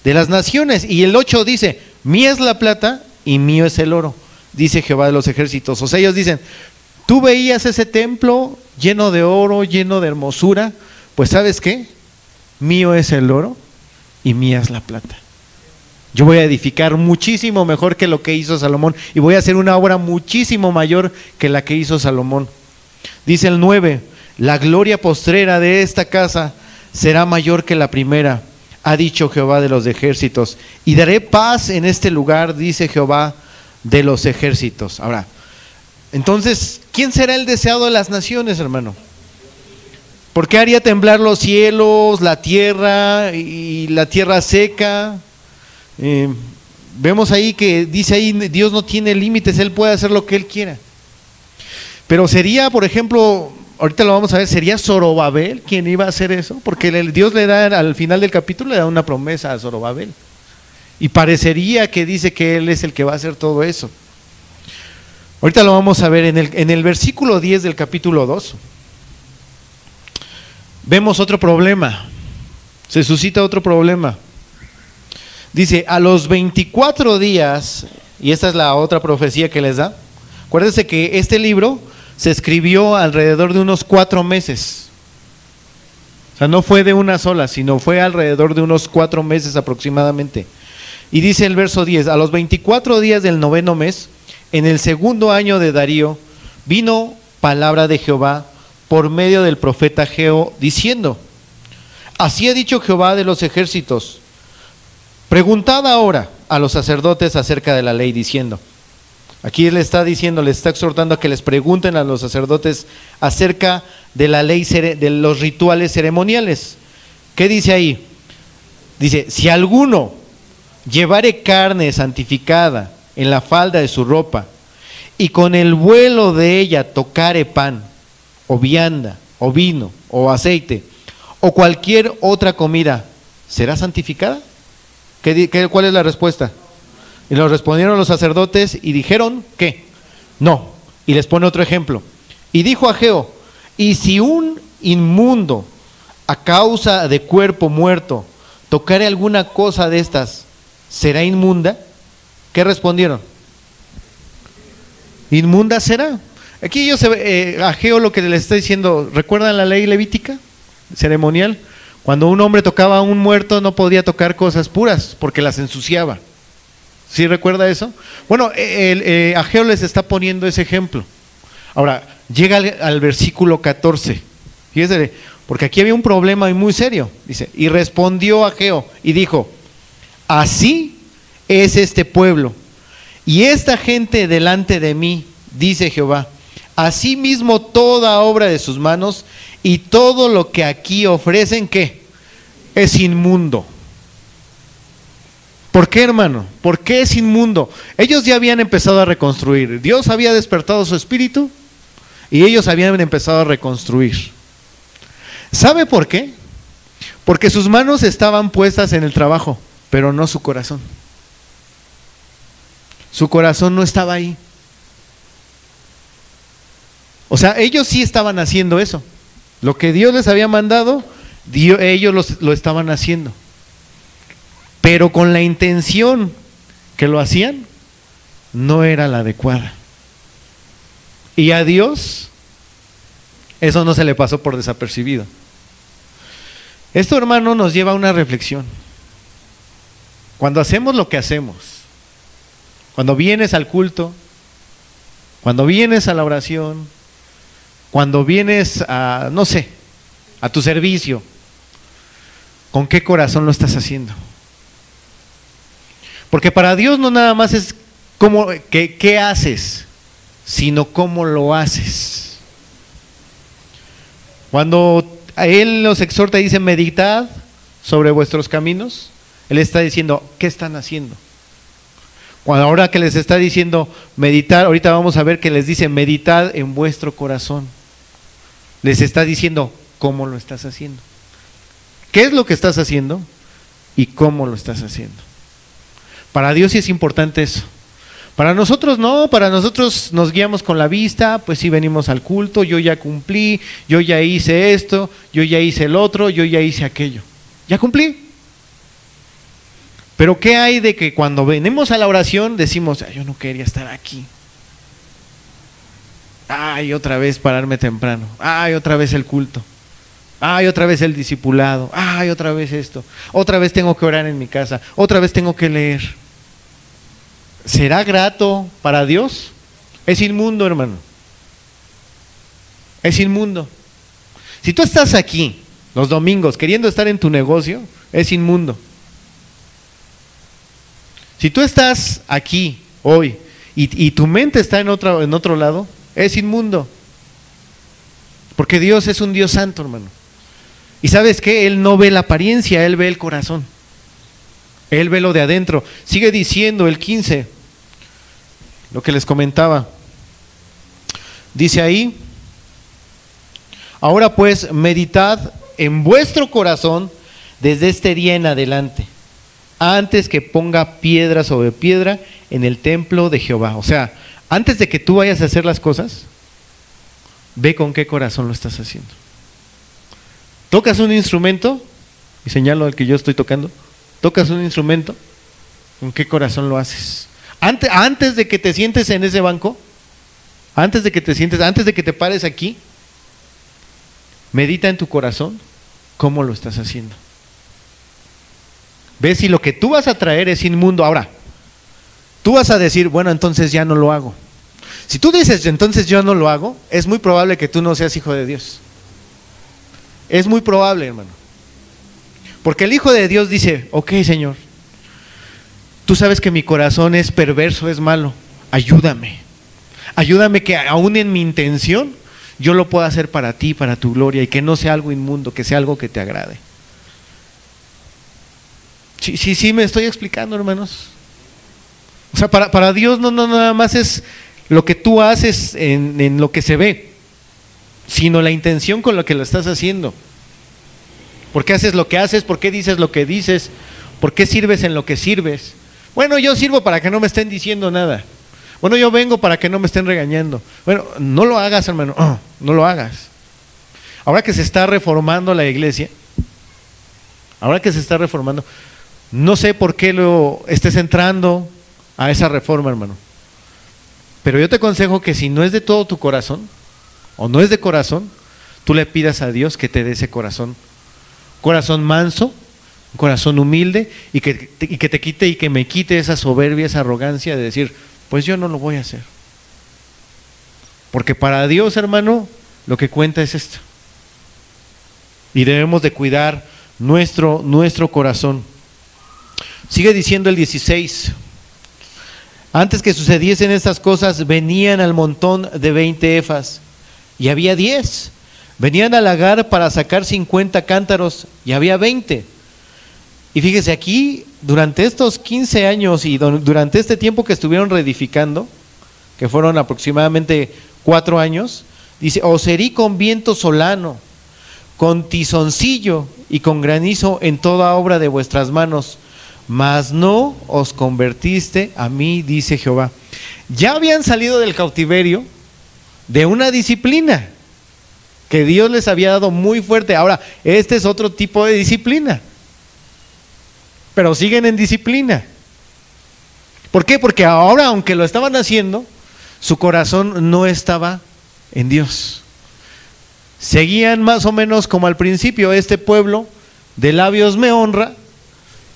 de las naciones. Y el 8 dice, mía es la plata y mío es el oro, dice Jehová de los ejércitos. O sea, ellos dicen, tú veías ese templo lleno de oro, lleno de hermosura, pues ¿sabes qué? Mío es el oro y mía es la plata. Yo voy a edificar muchísimo mejor que lo que hizo Salomón, y voy a hacer una obra muchísimo mayor que la que hizo Salomón. Dice el 9, la gloria postrera de esta casa será mayor que la primera, ha dicho Jehová de los ejércitos, y daré paz en este lugar, dice Jehová de los ejércitos. Ahora, entonces, ¿quién será el deseado de las naciones, hermano? ¿Por qué haría temblar los cielos, la tierra y la tierra seca? Vemos ahí que dice ahí, Dios no tiene límites, Él puede hacer lo que Él quiera. Pero sería, por ejemplo, ahorita lo vamos a ver, ¿sería Zorobabel quien iba a hacer eso? Porque Dios le da, al final del capítulo, le da una promesa a Zorobabel. Y parecería que dice que Él es el que va a hacer todo eso. Ahorita lo vamos a ver en el versículo 10 del capítulo 2. Vemos otro problema, se suscita otro problema. Dice, a los 24 días, y esta es la otra profecía que les da. Acuérdense que este libro se escribió alrededor de unos 4 meses. O sea, no fue de una sola, sino fue alrededor de unos 4 meses aproximadamente. Y dice el verso 10, a los 24 días del 9º mes, en el 2º año de Darío, vino palabra de Jehová por medio del profeta Ageo, diciendo, así ha dicho Jehová de los ejércitos, preguntad ahora a los sacerdotes acerca de la ley, diciendo, Aquí le está diciendo, le está exhortando a que les pregunten a los sacerdotes acerca de la ley, de los rituales ceremoniales. ¿Qué dice ahí? Dice, si alguno llevare carne santificada en la falda de su ropa, y con el vuelo de ella tocare pan, o vianda, o vino, o aceite, o cualquier otra comida, ¿será santificada? ¿Cuál es la respuesta? Y nos respondieron los sacerdotes y dijeron, ¿qué? No. Y les pone otro ejemplo. Y dijo Ageo, y si un inmundo a causa de cuerpo muerto tocare alguna cosa de estas, ¿será inmunda? ¿Qué respondieron? Inmunda será. Aquí ellos, Ageo lo que les está diciendo, ¿recuerdan la ley levítica ceremonial? Cuando un hombre tocaba a un muerto no podía tocar cosas puras porque las ensuciaba. ¿Sí recuerda eso? Bueno, Ageo les está poniendo ese ejemplo. Ahora, llega al versículo 14. Fíjese, porque aquí había un problema muy serio. Dice, y respondió Ageo y dijo, así es este pueblo y esta gente delante de mí, dice Jehová, asimismo toda obra de sus manos y todo lo que aquí ofrecen, ¿qué? Es inmundo. ¿Por qué, hermano? ¿Por qué es inmundo? Ellos ya habían empezado a reconstruir. Dios había despertado su espíritu y ellos habían empezado a reconstruir. ¿Sabe por qué? Porque sus manos estaban puestas en el trabajo, pero no su corazón. Su corazón no estaba ahí. O sea, ellos sí estaban haciendo eso. Lo que Dios les había mandado, ellos lo estaban haciendo. Pero con la intención que lo hacían, no era la adecuada. Y a Dios, eso no se le pasó por desapercibido. Esto, hermano, nos lleva a una reflexión. Cuando hacemos lo que hacemos, cuando vienes al culto, cuando vienes a la oración, cuando vienes a, no sé, a tu servicio, ¿con qué corazón lo estás haciendo? Porque para Dios no nada más es qué haces, sino cómo lo haces. Cuando Él los exhorta y dice, meditad sobre vuestros caminos, Él está diciendo, ¿qué están haciendo? Cuando ahora que les está diciendo meditar, ahorita vamos a ver que les dice meditad en vuestro corazón. Les está diciendo cómo lo estás haciendo. ¿Qué es lo que estás haciendo? Y cómo lo estás haciendo. Para Dios sí es importante eso. Para nosotros no, para nosotros nos guiamos con la vista, pues sí venimos al culto, yo ya cumplí, yo ya hice esto, yo ya hice el otro, yo ya hice aquello. Ya cumplí. Pero ¿qué hay de que cuando venimos a la oración decimos, yo no quería estar aquí? Ay, otra vez pararme temprano. Ay, otra vez el culto. Ay, otra vez el discipulado. Ay, otra vez esto. Otra vez tengo que orar en mi casa. Otra vez tengo que leer. ¿Será grato para Dios? Es inmundo, hermano. Es inmundo. Si tú estás aquí los domingos queriendo estar en tu negocio, es inmundo. Si tú estás aquí hoy y tu mente está en otro lado, es inmundo. Porque Dios es un Dios santo, hermano. Y ¿sabes qué? Él no ve la apariencia, Él ve el corazón. Él ve lo de adentro. Sigue diciendo el 15, lo que les comentaba. Dice ahí, ahora pues meditad en vuestro corazón desde este día en adelante, antes que ponga piedra sobre piedra en el templo de Jehová. O sea, antes de que tú vayas a hacer las cosas, ve con qué corazón lo estás haciendo. ¿Tocas un instrumento? Y señalo al que yo estoy tocando. ¿Tocas un instrumento? ¿Con qué corazón lo haces? Antes de que te sientes en ese banco, antes de que te pares aquí, medita en tu corazón cómo lo estás haciendo. ¿Ves? Si lo que tú vas a traer es inmundo. Ahora, tú vas a decir, bueno, entonces ya no lo hago. Si tú dices, entonces yo no lo hago, es muy probable que tú no seas hijo de Dios. Es muy probable, hermano. Porque el Hijo de Dios dice, ok, Señor, tú sabes que mi corazón es perverso, es malo. ayúdame. Ayúdame que aún en mi intención yo lo pueda hacer para ti, para tu gloria, y que no sea algo inmundo, que sea algo que te agrade. Sí, me estoy explicando, hermanos. O sea, para Dios no nada más es lo que tú haces en lo que se ve, sino la intención con la que lo estás haciendo. ¿Por qué haces lo que haces? ¿Por qué dices lo que dices? ¿Por qué sirves en lo que sirves? Bueno, yo sirvo para que no me estén diciendo nada. Bueno, yo vengo para que no me estén regañando. Bueno, no lo hagas, hermano, no lo hagas. Ahora que se está reformando la iglesia, no sé por qué lo estés entrando a esa reforma, hermano. Pero yo te aconsejo que si no es de todo tu corazón, o no es de corazón, tú le pidas a Dios que te dé ese corazón. Corazón manso, un corazón humilde, y que te quite y que me quite esa soberbia, esa arrogancia de decir, pues yo no lo voy a hacer. Porque para Dios, hermano, lo que cuenta es esto. Y debemos de cuidar nuestro corazón. Sigue diciendo el 16. Antes que sucediesen estas cosas, venían al montón de 20 efas, y había 10. Venían al lagar para sacar 50 cántaros, y había 20. Y fíjese, aquí, durante estos 15 años y durante este tiempo que estuvieron reedificando, que fueron aproximadamente 4 años, dice, os herí con viento solano, con tizoncillo y con granizo en toda obra de vuestras manos, mas no os convertiste a mí, dice Jehová. Ya habían salido del cautiverio de una disciplina que Dios les había dado muy fuerte. Ahora, este es otro tipo de disciplina, pero siguen en disciplina. ¿Por qué? Porque ahora, aunque lo estaban haciendo, su corazón no estaba en Dios. Seguían más o menos como al principio: este pueblo de labios me honra,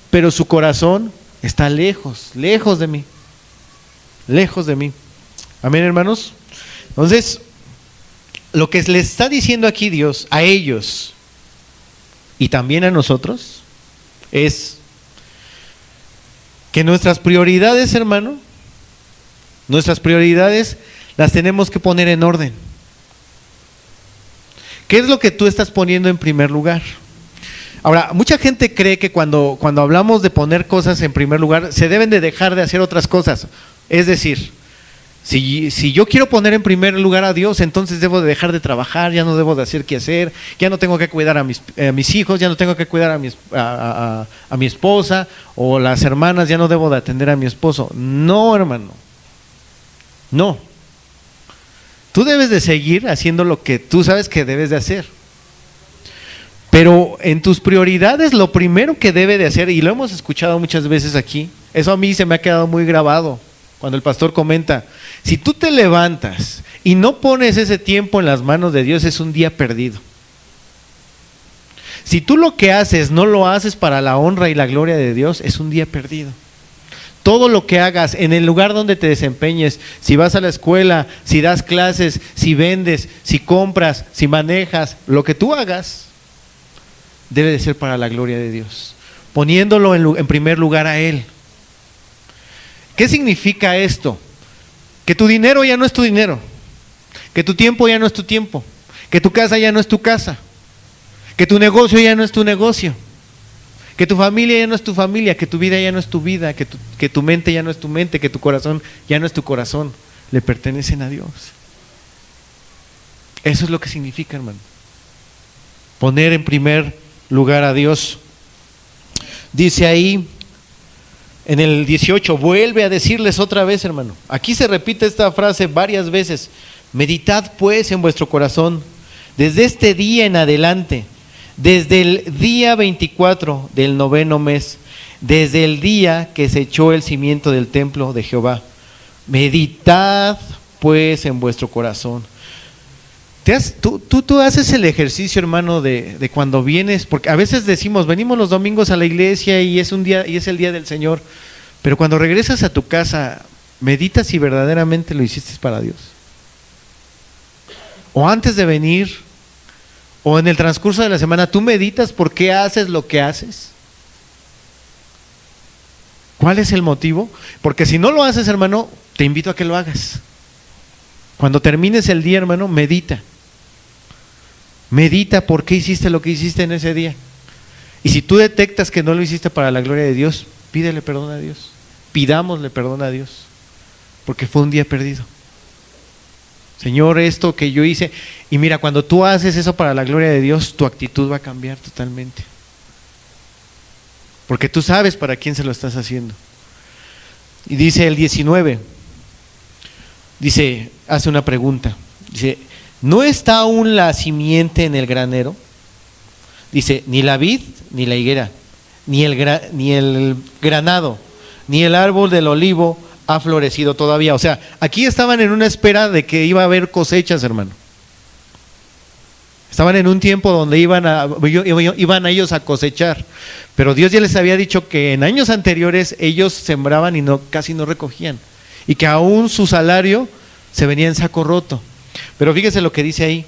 pero su corazón está lejos de mí, lejos de mí. Amén, hermanos. Entonces, lo que le está diciendo aquí Dios a ellos y también a nosotros es que nuestras prioridades, hermano, nuestras prioridades las tenemos que poner en orden. ¿Qué es lo que tú estás poniendo en primer lugar? Ahora, mucha gente cree que cuando hablamos de poner cosas en primer lugar, se deben de dejar de hacer otras cosas. Es decir, si yo quiero poner en primer lugar a Dios, entonces debo de dejar de trabajar, ya no debo de hacer qué hacer, ya no tengo que cuidar a mis hijos, ya no tengo que cuidar a mi esposa, o las hermanas, ya no debo de atender a mi esposo. No, hermano, no. Tú debes de seguir haciendo lo que tú sabes que debes de hacer. Pero en tus prioridades, lo primero que debe de hacer, y lo hemos escuchado muchas veces aquí, eso a mí se me ha quedado muy grabado, cuando el pastor comenta, si tú te levantas y no pones ese tiempo en las manos de Dios, es un día perdido. Si tú lo que haces no lo haces para la honra y la gloria de Dios, es un día perdido. Todo lo que hagas en el lugar donde te desempeñes, si vas a la escuela, si das clases, si vendes, si compras, si manejas, lo que tú hagas debe de ser para la gloria de Dios, poniéndolo en primer lugar a Él. ¿Qué significa esto? Que tu dinero ya no es tu dinero, que tu tiempo ya no es tu tiempo, que tu casa ya no es tu casa, que tu negocio ya no es tu negocio, que tu familia ya no es tu familia, que tu vida ya no es tu vida, que tu mente ya no es tu mente, que tu corazón ya no es tu corazón, le pertenecen a Dios. Eso es lo que significa, hermano, poner en primer lugar a Dios. Dice ahí en el 18, vuelve a decirles otra vez, hermano. Aquí se repite esta frase varias veces. Meditad pues en vuestro corazón desde este día en adelante, desde el día 24 del 9º mes, desde el día que se echó el cimiento del templo de Jehová. Meditad pues en vuestro corazón. Tú haces el ejercicio, hermano, de cuando vienes, porque a veces decimos, venimos los domingos a la iglesia y es un día, y es el día del Señor, pero cuando regresas a tu casa, meditas si verdaderamente lo hiciste para Dios. O antes de venir, o en el transcurso de la semana, ¿tú meditas por qué haces lo que haces? ¿Cuál es el motivo? Porque si no lo haces, hermano, Te invito a que lo hagas. Cuando termines el día, hermano, medita. Medita por qué hiciste lo que hiciste en ese día. Y si tú detectas que no lo hiciste para la gloria de Dios, pídele perdón a Dios. Pidámosle perdón a Dios, porque fue un día perdido. Señor, esto que yo hice. Y mira, cuando tú haces eso para la gloria de Dios, tu actitud va a cambiar totalmente. Porque tú sabes para quién se lo estás haciendo. Y dice el 19, hace una pregunta. Dice, ¿no está aún la simiente en el granero? Dice, ni la vid, ni la higuera, ni el granado, ni el árbol del olivo ha florecido todavía. O sea, aquí estaban en una espera de que iba a haber cosechas, hermano. Estaban en un tiempo donde iban ellos a cosechar, pero Dios ya les había dicho que en años anteriores ellos sembraban y casi no recogían, y que aún su salario se venía en saco roto. Pero fíjese lo que dice ahí,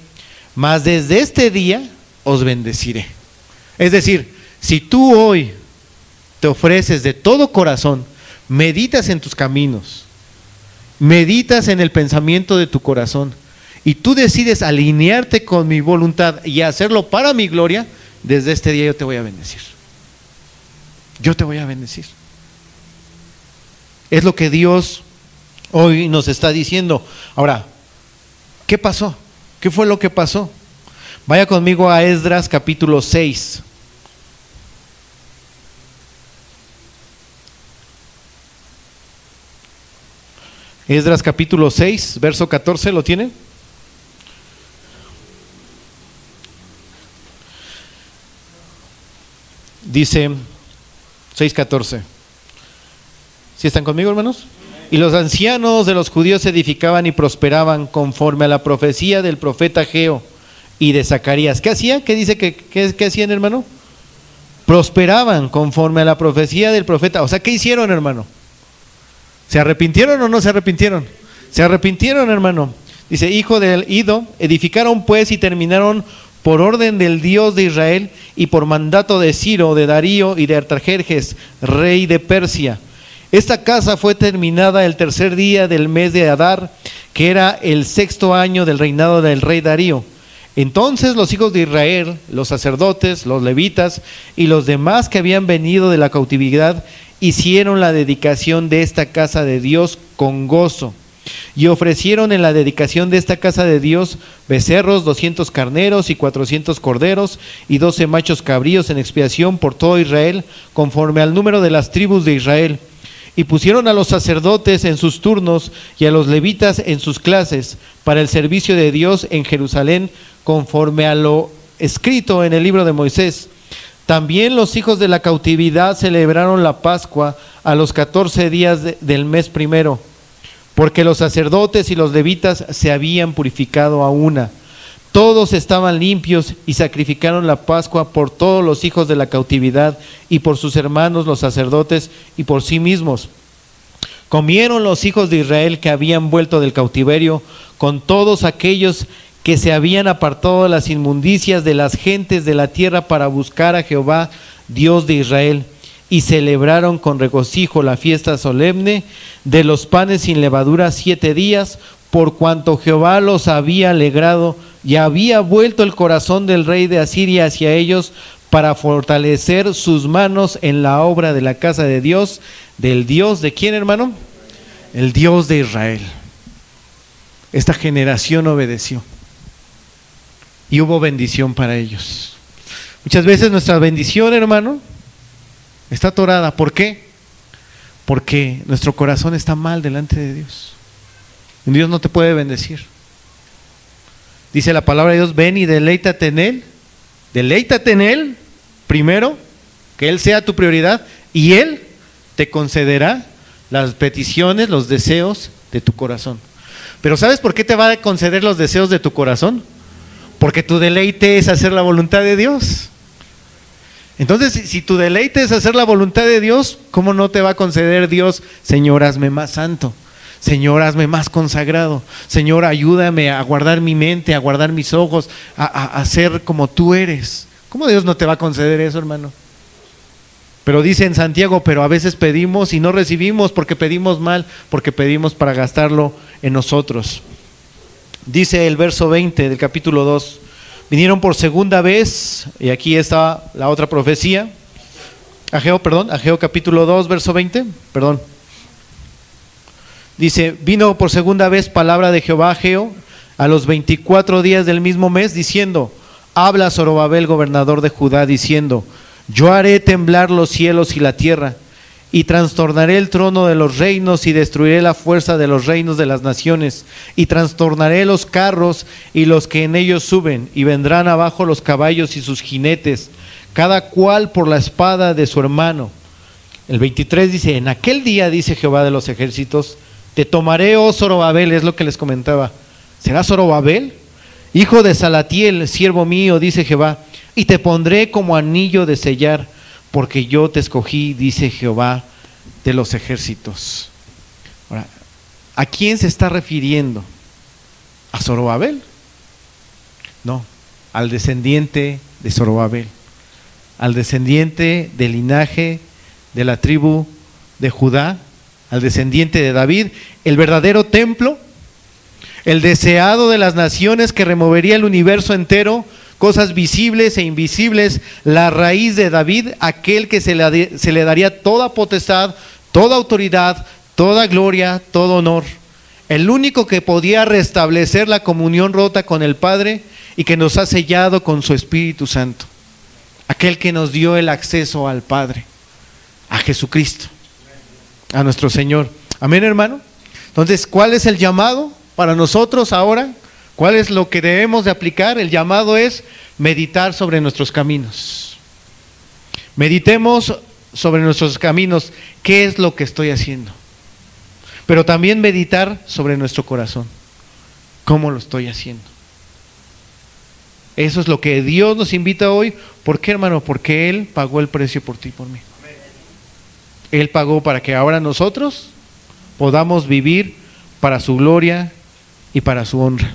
mas desde este día os bendeciré. Es decir, si tú hoy te ofreces de todo corazón, meditas en tus caminos, meditas en el pensamiento de tu corazón, y tú decides alinearte con mi voluntad y hacerlo para mi gloria, desde este día yo te voy a bendecir. Yo te voy a bendecir. Es lo que Dios hoy nos está diciendo. Ahora, ¿qué pasó? ¿Qué fue lo que pasó? Vaya conmigo a Esdras capítulo 6. Esdras capítulo 6, verso 14, ¿lo tienen? Dice 6:14. ¿Sí están conmigo, hermanos? Y los ancianos de los judíos edificaban y prosperaban conforme a la profecía del profeta Ageo y de Zacarías. ¿Qué hacían? ¿Qué dice que hacían, hermano? Prosperaban conforme a la profecía del profeta. O sea, ¿qué hicieron, hermano? ¿Se arrepintieron o no se arrepintieron? Se arrepintieron, hermano. Dice, hijo del Ido, edificaron pues y terminaron por orden del Dios de Israel y por mandato de Ciro, de Darío y de Artajerjes, rey de Persia. Esta casa fue terminada el tercer día del mes de Adar, que era el 6º año del reinado del rey Darío. Entonces los hijos de Israel, los sacerdotes, los levitas y los demás que habían venido de la cautividad, hicieron la dedicación de esta casa de Dios con gozo. Y ofrecieron en la dedicación de esta casa de Dios becerros, 200 carneros y 400 corderos y 12 machos cabríos en expiación por todo Israel, conforme al número de las tribus de Israel. Y pusieron a los sacerdotes en sus turnos y a los levitas en sus clases para el servicio de Dios en Jerusalén, conforme a lo escrito en el libro de Moisés. También los hijos de la cautividad celebraron la Pascua a los 14 días del mes primero, porque los sacerdotes y los levitas se habían purificado a una. Todos estaban limpios y sacrificaron la Pascua por todos los hijos de la cautividad y por sus hermanos los sacerdotes y por sí mismos. Comieron los hijos de Israel que habían vuelto del cautiverio con todos aquellos que se habían apartado de las inmundicias de las gentes de la tierra para buscar a Jehová, Dios de Israel. Y celebraron con regocijo la fiesta solemne de los panes sin levadura 7 días, por cuanto Jehová los había alegrado y había vuelto el corazón del rey de Asiria hacia ellos para fortalecer sus manos en la obra de la casa de Dios, del Dios de ¿quién, hermano? El Dios de Israel. Esta generación obedeció y hubo bendición para ellos. Muchas veces nuestra bendición, hermano, está atorada. ¿Por qué? Porque nuestro corazón está mal delante de Dios. Dios no te puede bendecir. Dice la palabra de Dios, ven y deleítate en Él. Deleítate en Él, primero, que Él sea tu prioridad, y Él te concederá las peticiones, los deseos de tu corazón. Pero ¿sabes por qué te va a conceder los deseos de tu corazón? Porque tu deleite es hacer la voluntad de Dios. Entonces, si tu deleite es hacer la voluntad de Dios, ¿cómo no te va a conceder Dios, Señor, hazme más santo? Señor, hazme más consagrado. Señor, ayúdame a guardar mi mente, a guardar mis ojos, a ser como tú eres. ¿Cómo Dios no te va a conceder eso, hermano? Pero dice en Santiago, pero a veces pedimos y no recibimos porque pedimos mal, porque pedimos para gastarlo en nosotros. Dice el verso 20 del capítulo 2, vinieron por segunda vez, y aquí está la otra profecía, Ageo capítulo 2, verso 20, dice, vino por segunda vez palabra de Jehová a Ageo a los 24 días del mismo mes, diciendo, habla Zorobabel, gobernador de Judá, diciendo, yo haré temblar los cielos y la tierra, y trastornaré el trono de los reinos, y destruiré la fuerza de los reinos de las naciones, y trastornaré los carros y los que en ellos suben, y vendrán abajo los caballos y sus jinetes, cada cual por la espada de su hermano. El 23 dice, en aquel día, dice Jehová de los ejércitos, te tomaré, oh Zorobabel, es lo que les comentaba. ¿Será Zorobabel? Hijo de Salatiel, siervo mío, dice Jehová, y te pondré como anillo de sellar, porque yo te escogí, dice Jehová de los ejércitos. Ahora, ¿a quién se está refiriendo? ¿A Zorobabel? No, al descendiente de Zorobabel, al descendiente del linaje de la tribu de Judá, al descendiente de David, el verdadero templo, el deseado de las naciones que removería el universo entero, cosas visibles e invisibles, la raíz de David, aquel que se le daría toda potestad, toda autoridad, toda gloria, todo honor, el único que podía restablecer la comunión rota con el Padre y que nos ha sellado con su Espíritu Santo, aquel que nos dio el acceso al Padre, a Jesucristo, a nuestro Señor. Amén, hermano. Entonces, ¿cuál es el llamado para nosotros ahora? ¿Cuál es lo que debemos de aplicar? El llamado es meditar sobre nuestros caminos. Meditemos sobre nuestros caminos. ¿Qué es lo que estoy haciendo? Pero también meditar sobre nuestro corazón. ¿Cómo lo estoy haciendo? Eso es lo que Dios nos invita hoy. ¿Por qué, hermano? Porque Él pagó el precio por ti y por mí. Él pagó para que ahora nosotros podamos vivir para su gloria y para su honra.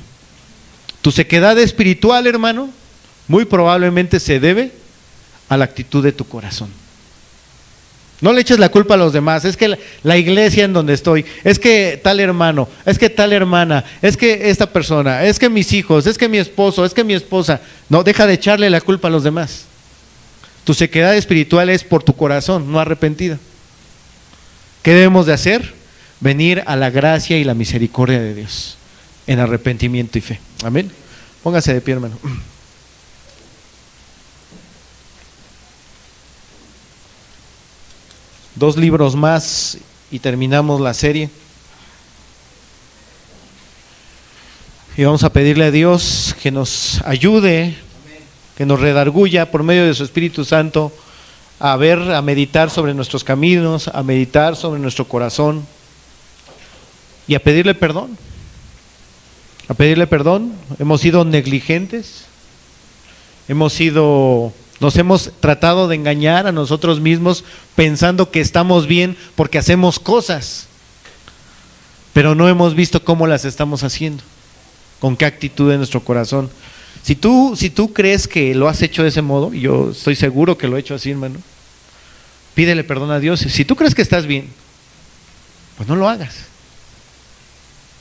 Tu sequedad espiritual, hermano, muy probablemente se debe a la actitud de tu corazón. No le eches la culpa a los demás, es que la iglesia en donde estoy, es que tal hermano, es que tal hermana, es que esta persona, es que mis hijos, es que mi esposo, es que mi esposa. No, deja de echarle la culpa a los demás. Tu sequedad espiritual es por tu corazón, no arrepentida. ¿Qué debemos de hacer? Venir a la gracia y la misericordia de Dios en arrepentimiento y fe. Amén. Póngase de pie, hermano. Dos libros más y terminamos la serie. Y vamos a pedirle a Dios que nos ayude, que nos redarguya por medio de su Espíritu Santo a ver, a meditar sobre nuestros caminos, a meditar sobre nuestro corazón y a pedirle perdón. A pedirle perdón. Hemos sido negligentes, nos hemos tratado de engañar a nosotros mismos pensando que estamos bien porque hacemos cosas, pero no hemos visto cómo las estamos haciendo, con qué actitud de nuestro corazón. Si tú crees que lo has hecho de ese modo, y yo estoy seguro que lo he hecho así, hermano, pídele perdón a Dios. Si tú crees que estás bien, pues no lo hagas.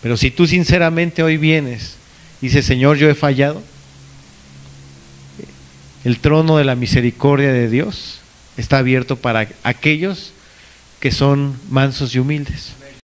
Pero si tú sinceramente hoy vienes y dices, Señor, yo he fallado, el trono de la misericordia de Dios está abierto para aquellos que son mansos y humildes.